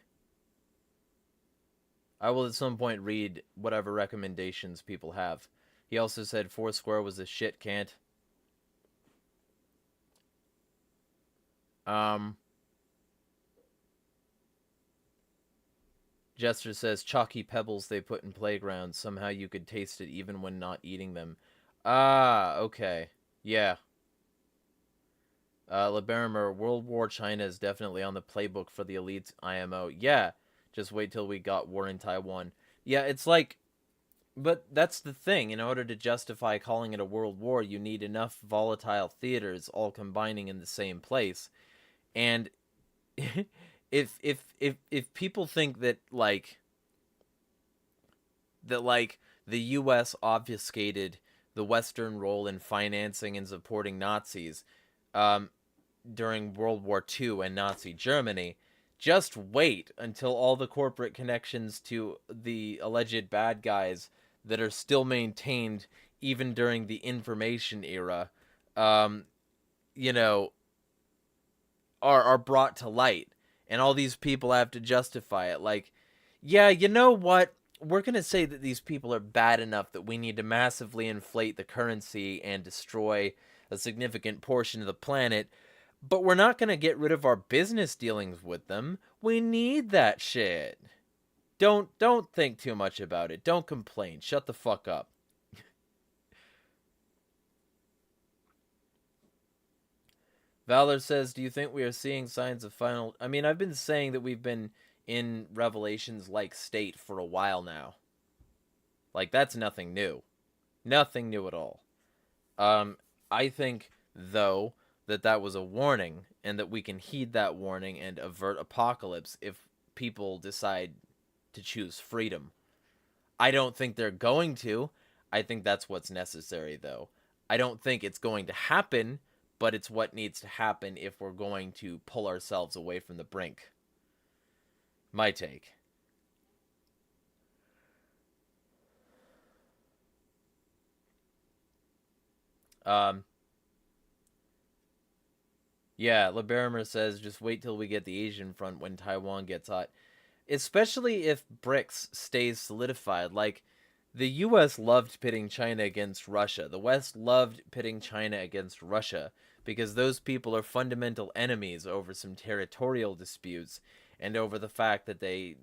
I will at some point read whatever recommendations people have. He also said Foursquare was a shit can't. Jester says chalky pebbles they put in playgrounds. Somehow you could taste it even when not eating them. Ah, okay. Yeah. LeBarimer, World War China is definitely on the playbook for the elite IMO. Yeah. Just wait till we got war in Taiwan. Yeah, it's like, but that's the thing. In order to justify calling it a world war, you need enough volatile theaters all combining in the same place. And if people think that the U.S. obfuscated the Western role in financing and supporting Nazis during World War II and Nazi Germany, just wait until all the corporate connections to the alleged bad guys that are still maintained even during the information era, you know, are brought to light, and all these people have to justify it. Like, yeah, you know what? We're gonna say that these people are bad enough that we need to massively inflate the currency and destroy a significant portion of the planet, but we're not gonna get rid of our business dealings with them. We need that shit. Don't think too much about it. Don't complain. Shut the fuck up. Valor says, do you think we are seeing signs of final... I mean, I've been saying that we've been in Revelations-like state for a while now. Like, that's nothing new. Nothing new at all. I think, though, that was a warning, and that we can heed that warning and avert apocalypse if people decide to choose freedom. I don't think they're going to. I think that's what's necessary, though. I don't think it's going to happen, but it's what needs to happen if we're going to pull ourselves away from the brink. My take. Yeah, LeBarimer says, just wait till we get the Asian front when Taiwan gets hot. Especially if BRICS stays solidified. Like, the U.S. loved pitting China against Russia. The West loved pitting China against Russia because those people are fundamental enemies over some territorial disputes and over the fact that they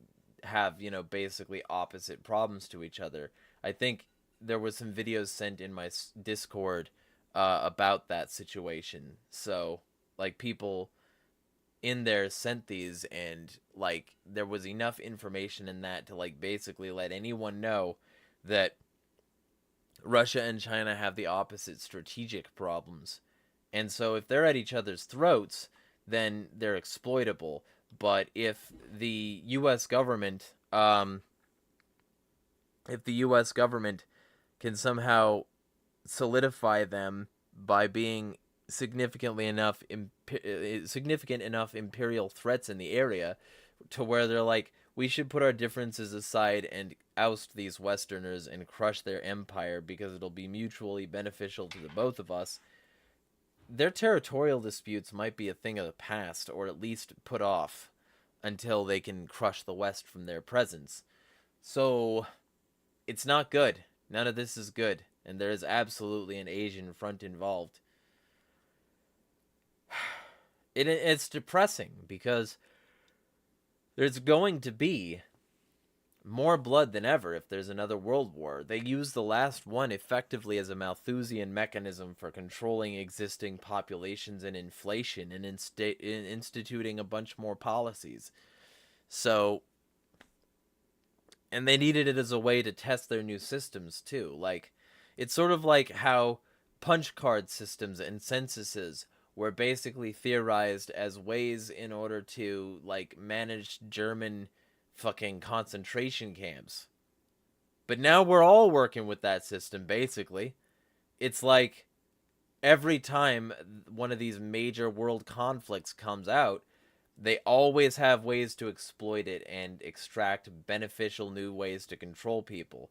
have, basically opposite problems to each other. I think there was some videos sent in my Discord about that situation. So, like, people in there sent these, and, like, there was enough information in that to, like, basically let anyone know that Russia and China have the opposite strategic problems. And so if they're at each other's throats, then they're exploitable. But if the US government can somehow solidify them by being significant enough imperial threats in the area to where they're like, we should put our differences aside and oust these Westerners and crush their empire because it'll be mutually beneficial to the both of us, their territorial disputes might be a thing of the past, or at least put off until they can crush the West from their presence. So it's not good. None of this is good. And there is absolutely an Asian front involved. It's depressing because there's going to be more blood than ever if there's another world war. They use the last one effectively as a Malthusian mechanism for controlling existing populations and inflation and instituting a bunch more policies. So, and they needed it as a way to test their new systems too. Like, it's sort of like how punch card systems and censuses were basically theorized as ways in order to, like, manage German fucking concentration camps. But now we're all working with that system, basically. It's like every time one of these major world conflicts comes out, they always have ways to exploit it and extract beneficial new ways to control people.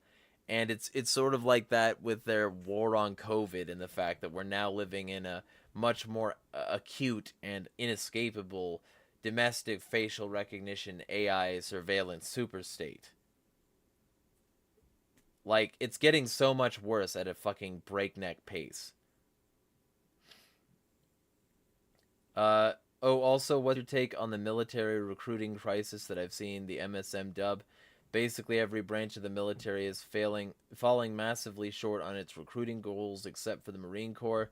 And it's sort of like that with their war on COVID and the fact that we're now living in a much more acute and inescapable domestic facial recognition AI surveillance superstate. Like, it's getting so much worse at a fucking breakneck pace. Also, what's your take on the military recruiting crisis that I've seen, the MSM dub? Basically, every branch of the military is falling massively short on its recruiting goals, except for the Marine Corps.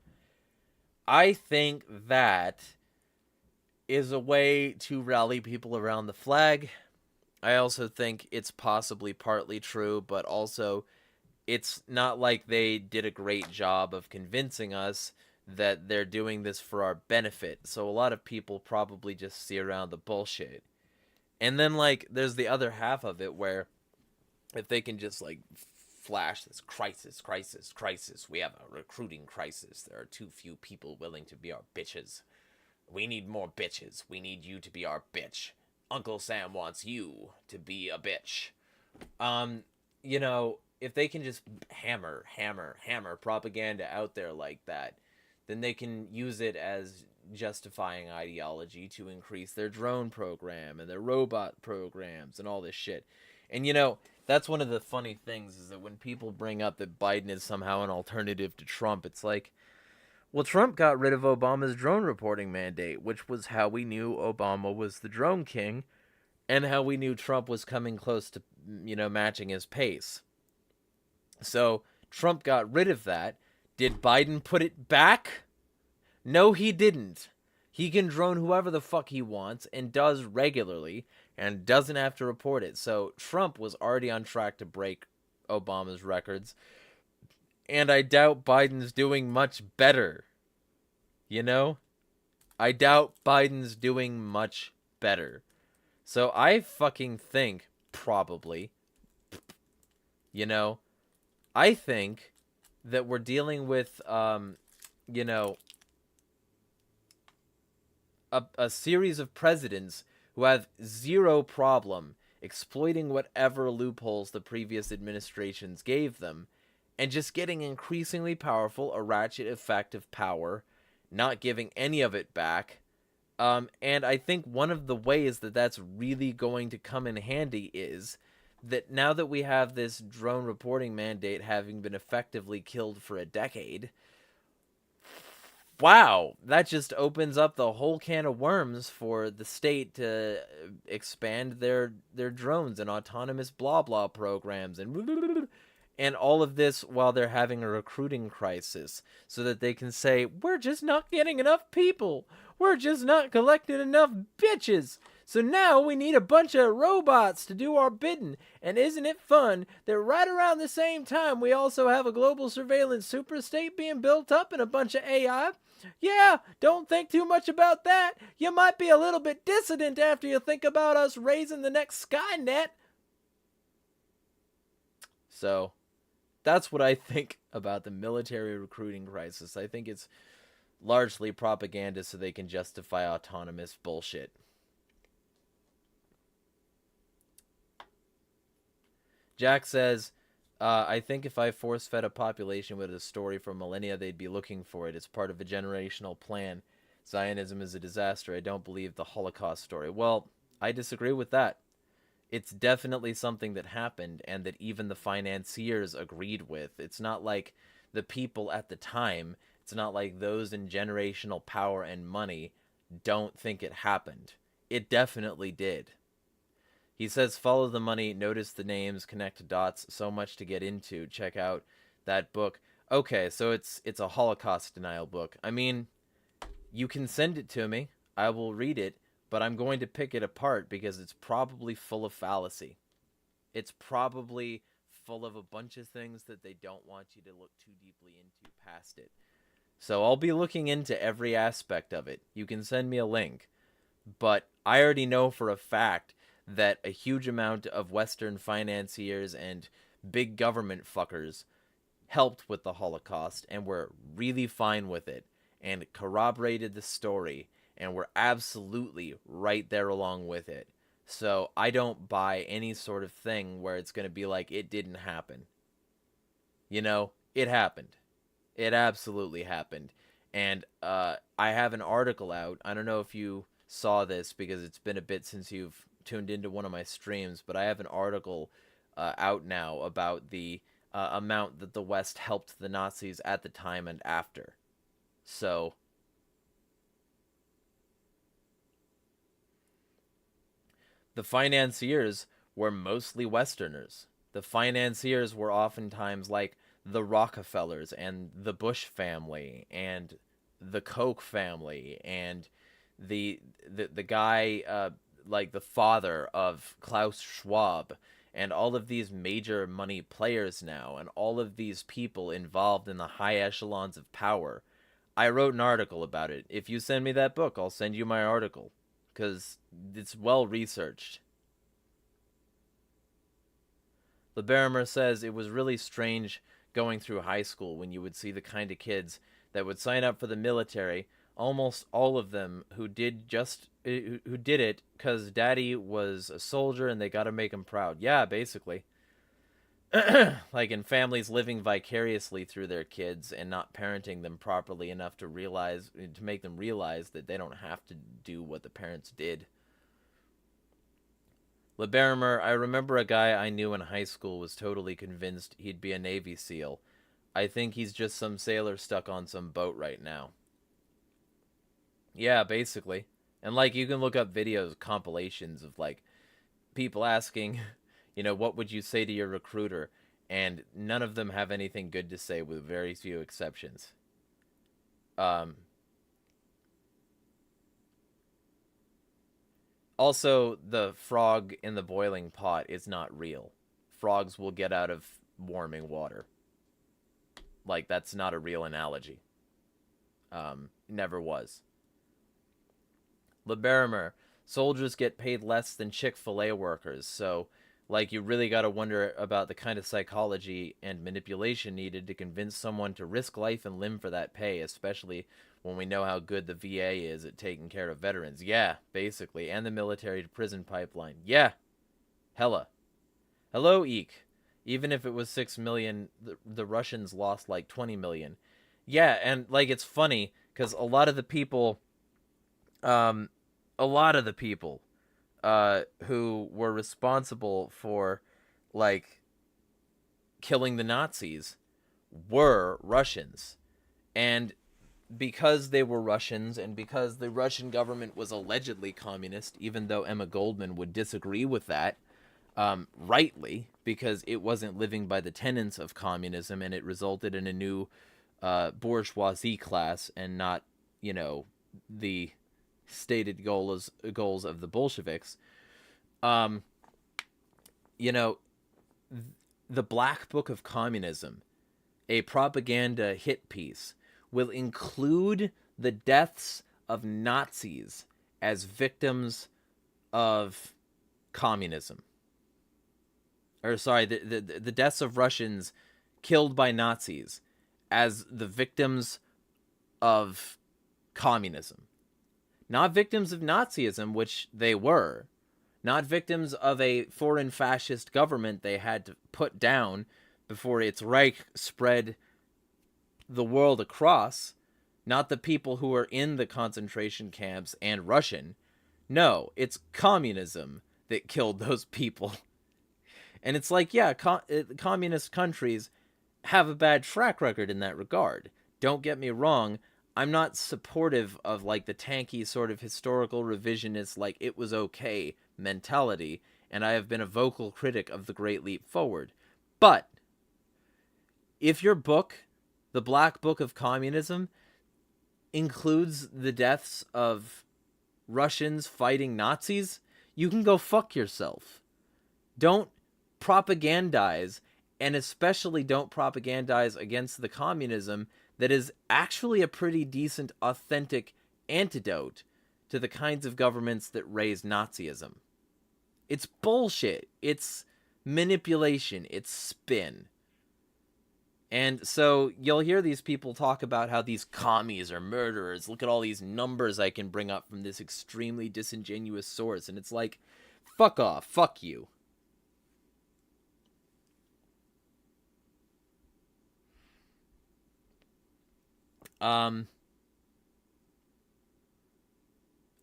I think that is a way to rally people around the flag. I also think it's possibly partly true, but also it's not like they did a great job of convincing us that they're doing this for our benefit. So a lot of people probably just see around the bullshit. And then, like, there's the other half of it where if they can just, like, flash this crisis, we have a recruiting crisis. There are too few people willing to be our bitches. We need more bitches. We need you to be our bitch. Uncle Sam wants you to be a bitch. You know, if they can just hammer propaganda out there like that, then they can use it as justifying ideology to increase their drone program and their robot programs and all this shit. And, you know, that's one of the funny things is that when people bring up that Biden is somehow an alternative to Trump, it's like, well, Trump got rid of Obama's drone reporting mandate, which was how we knew Obama was the drone king and how we knew Trump was coming close to, you know, matching his pace. So Trump got rid of that. Did Biden put it back? No, he didn't. He can drone whoever the fuck he wants and does regularly and doesn't have to report it. So Trump was already on track to break Obama's records. And I doubt Biden's doing much better. You know? I doubt Biden's doing much better. So I fucking think, probably, you know, I think that we're dealing with, you know, a series of presidents who have zero problem exploiting whatever loopholes the previous administrations gave them and just getting increasingly powerful, a ratchet effect of power, not giving any of it back. And I think one of the ways that that's really going to come in handy is that now that we have this drone reporting mandate having been effectively killed for a decade, wow, that just opens up the whole can of worms for the state to expand their drones and autonomous blah blah programs and And all of this while they're having a recruiting crisis so that they can say, we're just not getting enough people. We're just not collecting enough bitches. So now we need a bunch of robots to do our bidding. And isn't it fun that right around the same time we also have a global surveillance superstate being built up and a bunch of AI? Yeah, don't think too much about that. You might be a little bit dissident after you think about us raising the next Skynet. So that's what I think about the military recruiting crisis. I think it's largely propaganda so they can justify autonomous bullshit. Jack says, I think if I force-fed a population with a story for millennia, they'd be looking for it. It's part of a generational plan. Zionism is a disaster. I don't believe the Holocaust story. Well, I disagree with that. It's definitely something that happened and that even the financiers agreed with. It's not like the people at the time, it's not like those in generational power and money don't think it happened. It definitely did. He says, follow the money, notice the names, connect dots, so much to get into. Check out that book. Okay, so it's a Holocaust denial book. I mean, you can send it to me. I will read it, but I'm going to pick it apart because it's probably full of fallacy. It's probably full of a bunch of things that they don't want you to look too deeply into past it. So I'll be looking into every aspect of it. You can send me a link. But I already know for a fact that a huge amount of Western financiers and big government fuckers helped with the Holocaust and were really fine with it and corroborated the story and were absolutely right there along with it. So I don't buy any sort of thing where it's going to be like it didn't happen. You know, it happened. It absolutely happened. And I have an article out. I don't know if you saw this because it's been a bit since you've tuned into one of my streams, but I have an article out now about the amount that the West helped the Nazis at the time and after. So the financiers were mostly Westerners. The financiers were oftentimes like the Rockefellers and the Bush family and the Koch family and the guy like the father of Klaus Schwab and all of these major money players now and all of these people involved in the high echelons of power. I wrote an article about it. If you send me that book, I'll send you my article because it's well researched. LeBarimer says it was really strange going through high school when you would see the kind of kids that would sign up for the military, almost all of them who did it because daddy was a soldier and they got to make him proud. Yeah, basically. Like in families living vicariously through their kids and not parenting them properly enough to make them realize that they don't have to do what the parents did. LeBarimer, I remember a guy I knew in high school was totally convinced he'd be a Navy SEAL. I think he's just some sailor stuck on some boat right now. Yeah, basically. And like you can look up videos, compilations of like people asking, you know, what would you say to your recruiter? And none of them have anything good to say with very few exceptions. Also, the frog in the boiling pot is not real. Frogs will get out of warming water. Like, that's not a real analogy. Never was. LeBarimer, soldiers get paid less than Chick-fil-A workers, so, like, you really gotta wonder about the kind of psychology and manipulation needed to convince someone to risk life and limb for that pay, especially when we know how good the VA is at taking care of veterans. Yeah, basically. And the military to prison pipeline. Yeah. Hella. Hello, Eek. Even if it was 6 million, the Russians lost like 20 million. Yeah, and like it's funny because a lot of the people who were responsible for like killing the Nazis were Russians. And because they were Russians and because the Russian government was allegedly communist, even though Emma Goldman would disagree with that, rightly, because it wasn't living by the tenets of communism, and it resulted in a new bourgeoisie class, and not, the stated goals of the Bolsheviks. Um, you know, the Black Book of Communism, a propaganda hit piece, will include the deaths of Nazis as victims of communism. Or sorry, the deaths of Russians killed by Nazis as the victims of communism. Not victims of Nazism, which they were. Not victims of a foreign fascist government they had to put down before its Reich spread the world across. Not the people who were in the concentration camps and Russian. No, it's communism that killed those people. And it's like, yeah, communist countries have a bad track record in that regard. Don't get me wrong. I'm not supportive of like the tanky sort of historical revisionist, like it was okay mentality. And I have been a vocal critic of the Great Leap Forward. But if your book, The Black Book of Communism, includes the deaths of Russians fighting Nazis, you can go fuck yourself. Don't propagandize, and especially don't propagandize against the communism that is actually a pretty decent, authentic antidote to the kinds of governments that raise Nazism. It's bullshit. It's manipulation. It's spin. And so you'll hear these people talk about how these commies are murderers. Look at all these numbers I can bring up from this extremely disingenuous source. And it's like, fuck off. Fuck you.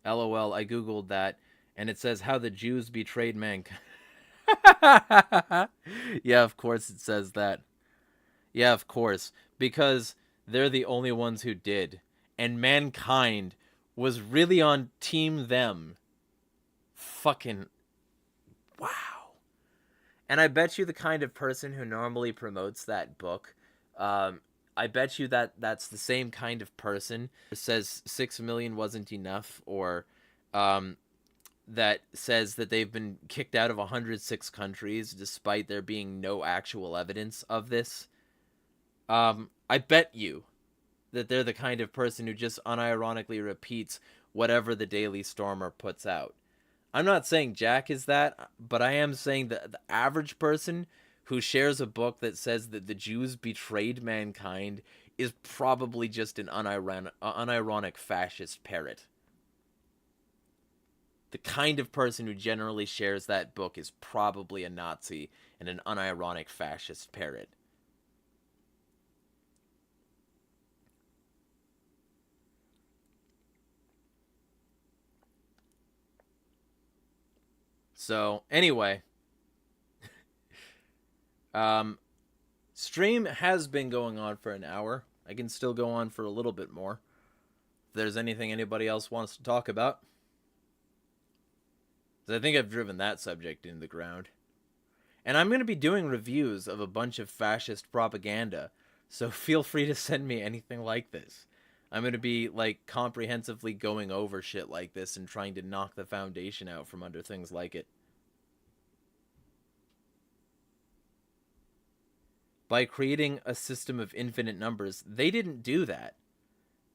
LOL, I googled that, and it says how the Jews betrayed mankind. Yeah, of course it says that. Yeah, of course. Because they're the only ones who did. And mankind was really on team them. Fucking wow. And I bet you the kind of person who normally promotes that book, I bet you that that's the same kind of person who says 6 million wasn't enough, or that says that they've been kicked out of 106 countries despite there being no actual evidence of this. I bet you that they're the kind of person who just unironically repeats whatever the Daily Stormer puts out. I'm not saying Jack is that, but I am saying that the average person who shares a book that says that the Jews betrayed mankind is probably just an unironic fascist parrot. The kind of person who generally shares that book is probably a Nazi and an unironic fascist parrot. So, anyway, stream has been going on for an hour. I can still go on for a little bit more. If there's anything anybody else wants to talk about. Because I think I've driven that subject into the ground. And I'm going to be doing reviews of a bunch of fascist propaganda, so feel free to send me anything like this. I'm going to be, like, comprehensively going over shit like this and trying to knock the foundation out from under things like it. By creating a system of infinite numbers, they didn't do that.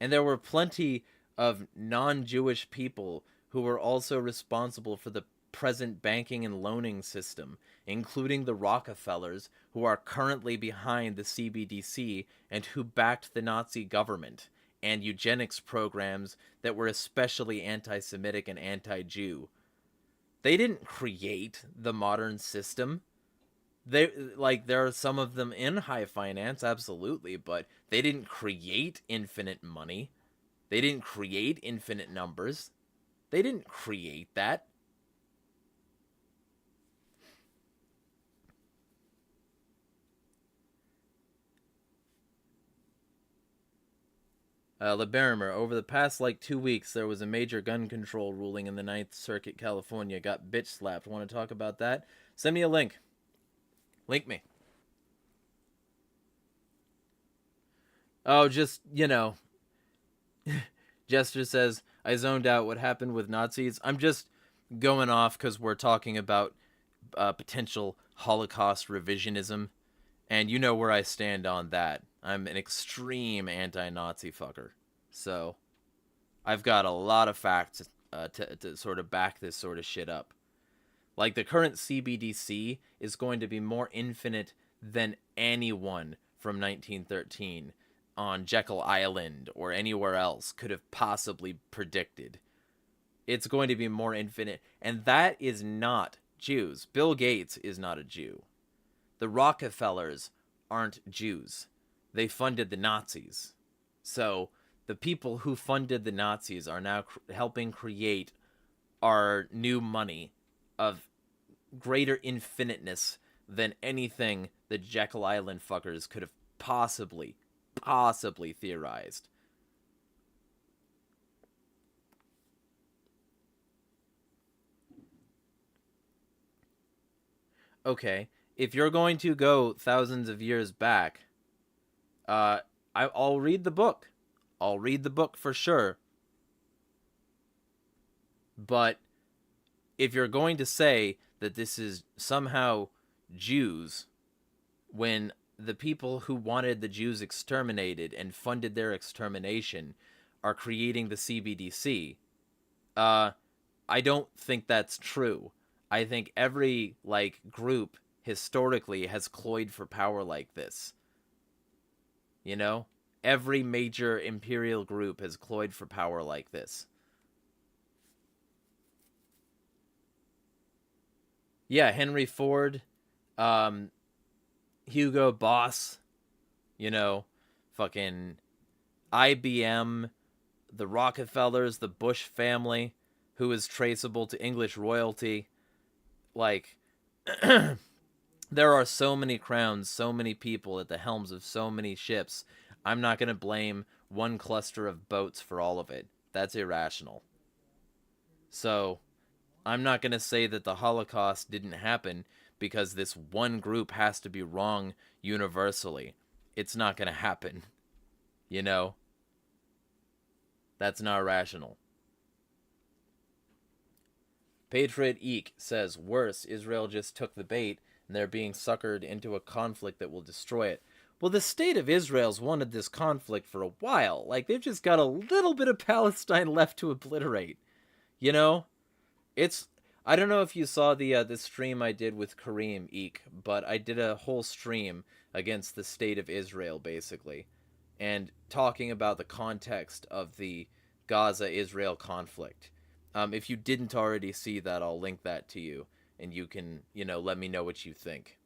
And there were plenty of non-Jewish people who were also responsible for the present banking and loaning system, including the Rockefellers, who are currently behind the CBDC and who backed the Nazi government and eugenics programs that were especially anti-Semitic and anti-Jew. They didn't create the modern system. There are some of them in high finance, absolutely, but they didn't create infinite money. They didn't create infinite numbers. They didn't create that. LeBarimer, over the past like 2 weeks, there was a major gun control ruling in the Ninth Circuit, California. Got bitch slapped. Want to talk about that? Send me a link. Link me. Oh, just, Jester says, I zoned out. What happened with Nazis? I'm just going off because we're talking about potential Holocaust revisionism. And you know where I stand on that. I'm an extreme anti-Nazi fucker. So, I've got a lot of facts to sort of back this sort of shit up. Like, the current CBDC is going to be more infinite than anyone from 1913 on Jekyll Island or anywhere else could have possibly predicted. It's going to be more infinite, and that is not Jews. Bill Gates is not a Jew. The Rockefellers aren't Jews. They funded the Nazis. So the people who funded the Nazis are now helping create our new money of greater infiniteness than anything the Jekyll Island fuckers could have possibly theorized. Okay, if you're going to go thousands of years back, I'll read the book. I'll read the book for sure. But if you're going to say that this is somehow Jews, when the people who wanted the Jews exterminated and funded their extermination are creating the CBDC, I don't think that's true. I think every group historically has cloyed for power like this. Every major imperial group has cloyed for power like this. Yeah, Henry Ford, Hugo Boss, fucking IBM, the Rockefellers, the Bush family, who is traceable to English royalty. There are so many crowns, so many people at the helms of so many ships. I'm not going to blame one cluster of boats for all of it. That's irrational. So, I'm not going to say that the Holocaust didn't happen because this one group has to be wrong universally. It's not going to happen. That's not rational. Patriot Eek says, worse, Israel just took the bait and they're being suckered into a conflict that will destroy it. Well, the state of Israel's wanted this conflict for a while. They've just got a little bit of Palestine left to obliterate. It's... I don't know if you saw the stream I did with Kareem Eek, but I did a whole stream against the state of Israel, basically, and talking about the context of the Gaza-Israel conflict. If you didn't already see that, I'll link that to you, and you can, let me know what you think.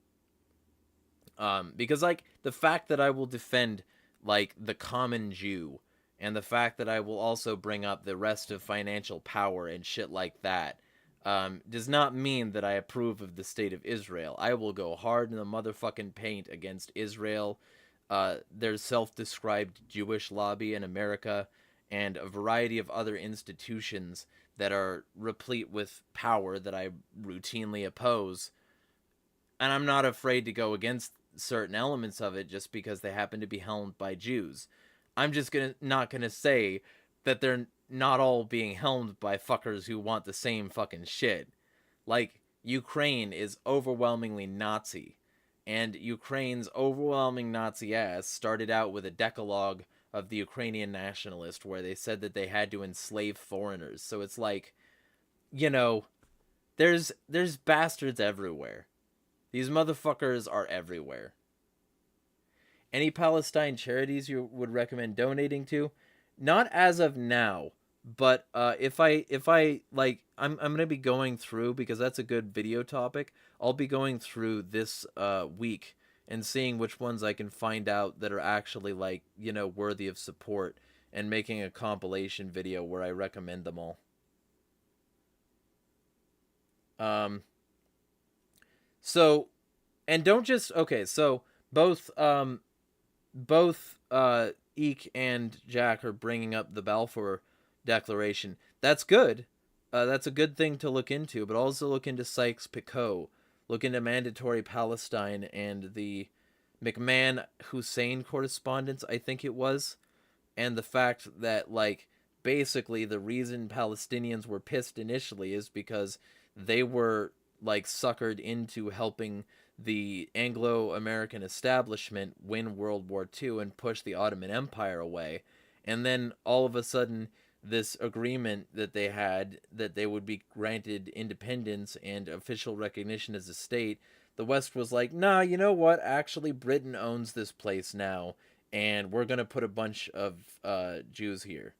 Because, the fact that I will defend, the common Jew, and the fact that I will also bring up the rest of financial power and shit like that, does not mean that I approve of the state of Israel. I will go hard in the motherfucking paint against Israel, their self-described Jewish lobby in America, and a variety of other institutions that are replete with power that I routinely oppose. And I'm not afraid to go against certain elements of it just because they happen to be helmed by Jews. I'm just not gonna say that they're not all being helmed by fuckers who want the same fucking shit. Ukraine is overwhelmingly Nazi, and Ukraine's overwhelming Nazi ass started out with a decalogue of the Ukrainian nationalist where they said that they had to enslave foreigners. So it's there's bastards everywhere. These motherfuckers are everywhere. Any Palestine charities you would recommend donating to? Not as of now, but if I I'm gonna be going through, because that's a good video topic. I'll be going through this week and seeing which ones I can find out that are actually worthy of support, and making a compilation video where I recommend them all. So, and don't just, okay, so both both Eek and Jack are bringing up the Balfour Declaration. That's good. That's a good thing to look into, but also look into Sykes-Picot. Look into Mandatory Palestine and the McMahon-Hussein correspondence, I think it was. And the fact that, like, basically the reason Palestinians were pissed initially is because they were, like, suckered into helping the Anglo-American establishment win World War II and push the Ottoman Empire away. And then all of a sudden, this agreement that they had that they would be granted independence and official recognition as a state, the West was like, nah, you know what? Actually, Britain owns this place now, and we're going to put a bunch of Jews here.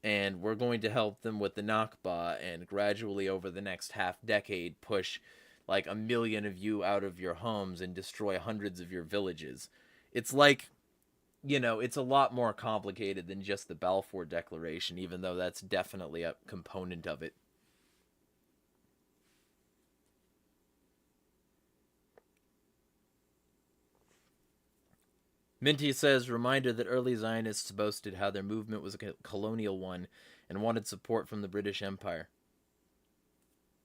And we're going to help them with the Nakba, and gradually over the next half decade push like 1 million of you out of your homes and destroy hundreds of your villages. It's like, it's a lot more complicated than just the Balfour Declaration, even though that's definitely a component of it. Minty says, reminder that early Zionists boasted how their movement was a colonial one and wanted support from the British Empire.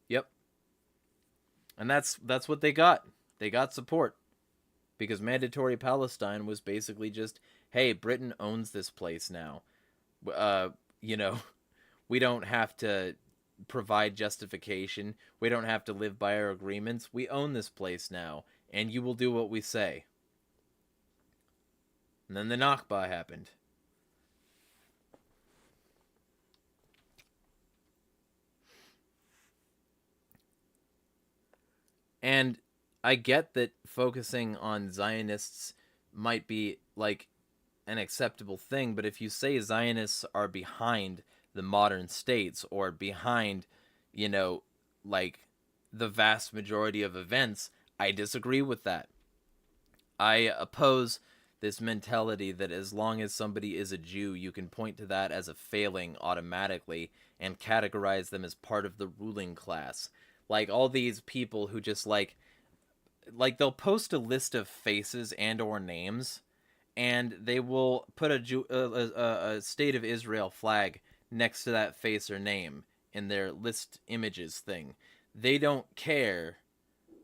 Yep. And that's what they got. They got support. Because Mandatory Palestine was basically just, hey, Britain owns this place now. You know, we don't have to provide justification. We don't have to live by our agreements. We own this place now, and you will do what we say. And then the Nakba happened. And I get that focusing on Zionists might be like an acceptable thing, but if you say Zionists are behind the modern states or behind, like the vast majority of events, I disagree with that. I oppose this mentality that as long as somebody is a Jew, you can point to that as a failing automatically and categorize them as part of the ruling class. Like all these people who just like they'll post a list of faces and or names, and they will put a State of Israel flag next to that face or name in their list images thing. They don't care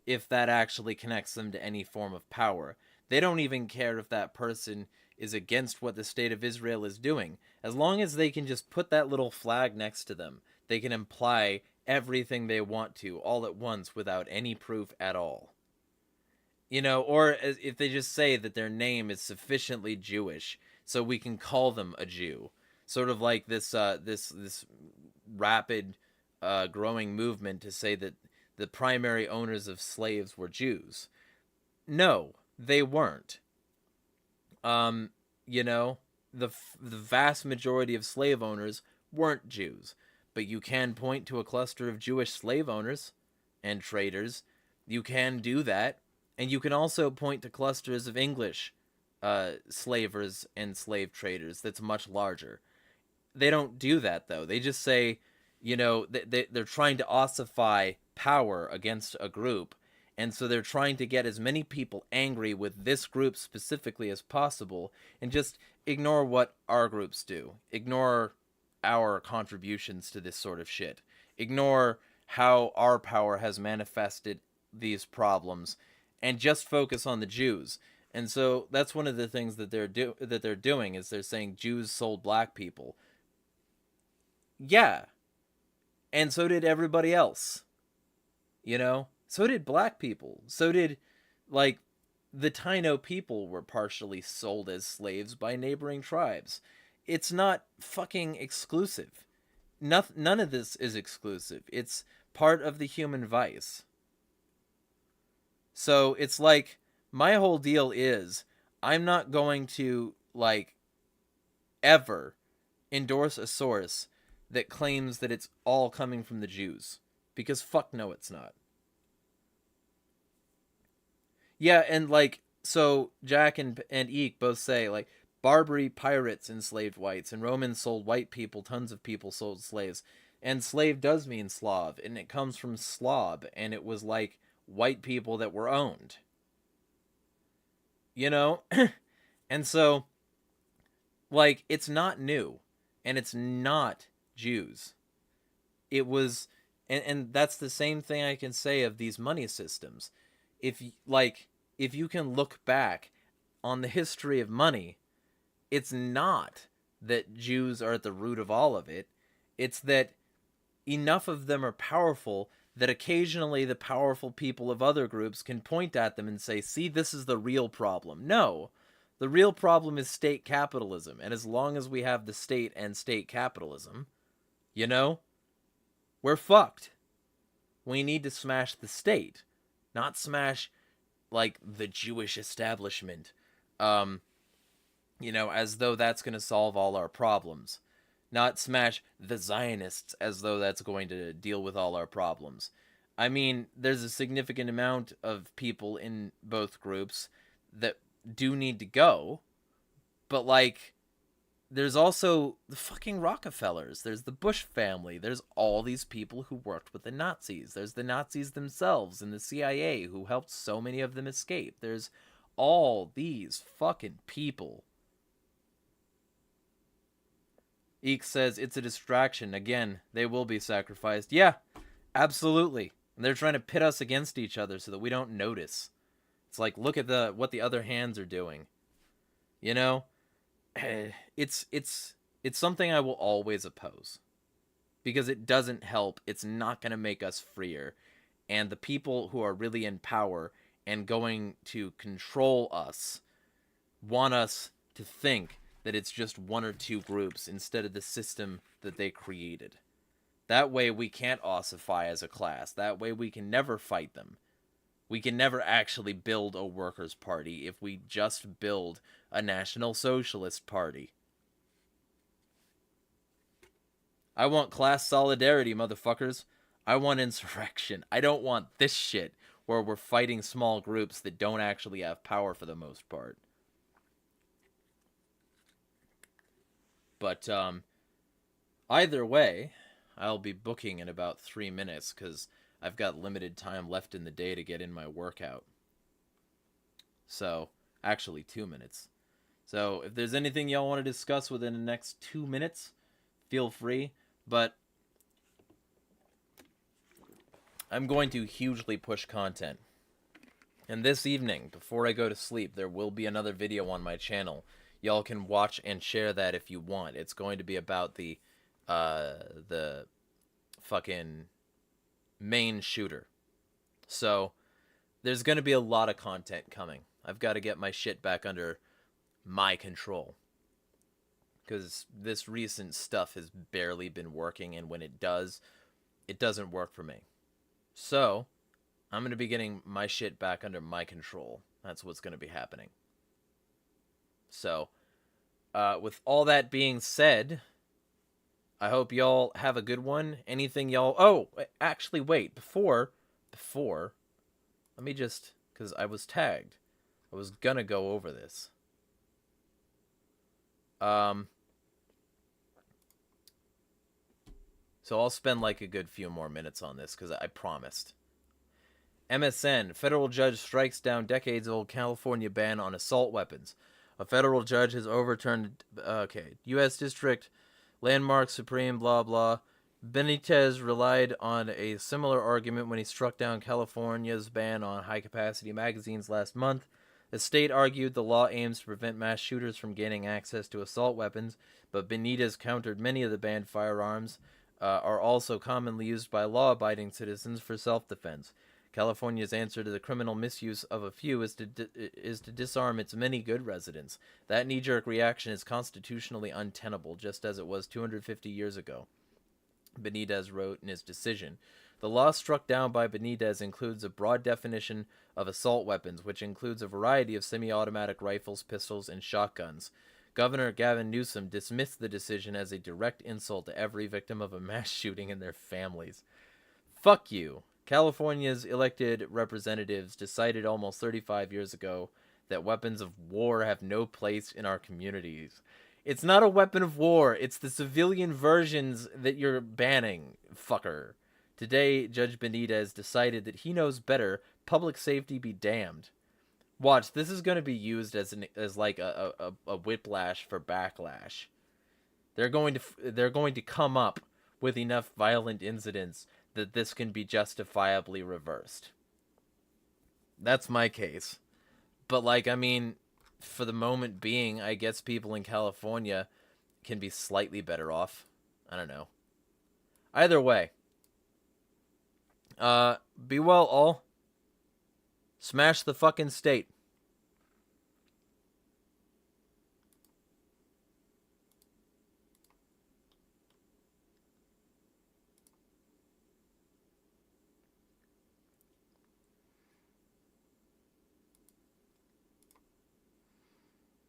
if that actually connects them to any form of power. They don't even care if that person is against what the State of Israel is doing. As long as they can just put that little flag next to them, they can imply everything they want to all at once without any proof at all. Or if they just say that their name is sufficiently Jewish so we can call them a Jew. Sort of like this rapid growing movement to say that the primary owners of slaves were Jews. No, they weren't. The vast majority of slave owners weren't Jews, but you can point to a cluster of Jewish slave owners and traders. You can do that, and you can also point to clusters of English slavers and slave traders that's much larger. They don't do that, though. They just say, they're trying to ossify power against a group, and so they're trying to get as many people angry with this group specifically as possible, and just ignore what our groups do. Ignore our contributions to this sort of shit. Ignore how our power has manifested these problems, and just focus on the Jews. And so that's one of the things that they're doing is they're saying Jews sold black people. Yeah. And so did everybody else. So did black people. So did, like, the Taino people were partially sold as slaves by neighboring tribes. It's not fucking exclusive. None of this is exclusive. It's part of the human vice. So it's like, my whole deal is, I'm not going to, like, ever endorse a source that claims that it's all coming from the Jews. Because fuck no, it's not. Yeah, and like, so Jack and Eek both say, like, Barbary pirates enslaved whites, and Romans sold white people, tons of people sold slaves. And slave does mean Slav, and it comes from Slav, and it was like white people that were owned. And so, like, it's not new, and it's not Jews. It was, and that's the same thing I can say of these money systems. If if you can look back on the history of money, it's not that Jews are at the root of all of it. It's that enough of them are powerful that occasionally the powerful people of other groups can point at them and say, see, this is the real problem. No, the real problem is state capitalism. And as long as we have the state and state capitalism, you know, we're fucked. We need to smash the state, not smash, like, the Jewish establishment, you know, as though that's going to solve all our problems. Not smash the Zionists as though that's going to deal with all our problems. I mean, there's a significant amount of people in both groups that do need to go, but, like, there's also the fucking Rockefellers. There's the Bush family. There's all these people who worked with the Nazis. There's the Nazis themselves and the CIA who helped so many of them escape. There's all these fucking people. Eek says, it's a distraction. Again, they will be sacrificed. Yeah, absolutely. And they're trying to pit us against each other so that we don't notice. It's like, look at what the other hands are doing. You know? It's something I will always oppose. Because it doesn't help. It's not going to make us freer. And the people who are really in power and going to control us want us to think that it's just one or two groups instead of the system that they created. That way we can't ossify as a class. That way we can never fight them. We can never actually build a workers' party if we just build a National Socialist Party. I want class solidarity, motherfuckers. I want insurrection. I don't want this shit where we're fighting small groups that don't actually have power for the most part. But either way, I'll be booking in about 3 minutes because I've got limited time left in the day to get in my workout. So, actually 2 minutes. So, if there's anything y'all want to discuss within the next 2 minutes, feel free. But I'm going to hugely push content. And this evening, before I go to sleep, there will be another video on my channel. Y'all can watch and share that if you want. It's going to be about the fucking main shooter. So, there's going to be a lot of content coming. I've got to get my shit back under my control. Because this recent stuff has barely been working, and when it does, it doesn't work for me. So, I'm going to be getting my shit back under my control. That's what's going to be happening. So, with all that being said, I hope y'all have a good one. Anything y'all... Oh, actually, wait. Before, let me just... Because I was tagged. I was gonna go over this. So I'll spend like a good few more minutes on this, because I promised. MSN. Federal judge strikes down decades-old California ban on assault weapons. A federal judge has overturned... Okay. U.S. District... Landmark Supreme, blah, blah. Benitez relied on a similar argument when he struck down California's ban on high-capacity magazines last month. The state argued the law aims to prevent mass shooters from gaining access to assault weapons, but Benitez countered many of the banned firearms are also commonly used by law-abiding citizens for self-defense. California's answer to the criminal misuse of a few is to disarm its many good residents. That knee-jerk reaction is constitutionally untenable, just as it was 250 years ago, Benitez wrote in his decision. The law struck down by Benitez includes a broad definition of assault weapons, which includes a variety of semi-automatic rifles, pistols, and shotguns. Governor Gavin Newsom dismissed the decision as a direct insult to every victim of a mass shooting and their families. Fuck you. California's elected representatives decided almost 35 years ago that weapons of war have no place in our communities. It's not a weapon of war. It's the civilian versions that you're banning, fucker. Today, Judge Benitez decided that he knows better. Public safety be damned. Watch, this is going to be used as like a whiplash for backlash. They're going to come up with enough violent incidents that this can be justifiably reversed. That's my case. But like, I mean, for the moment being, I guess people in California can be slightly better off. I don't know. Either way, be well all. Smash the fucking state.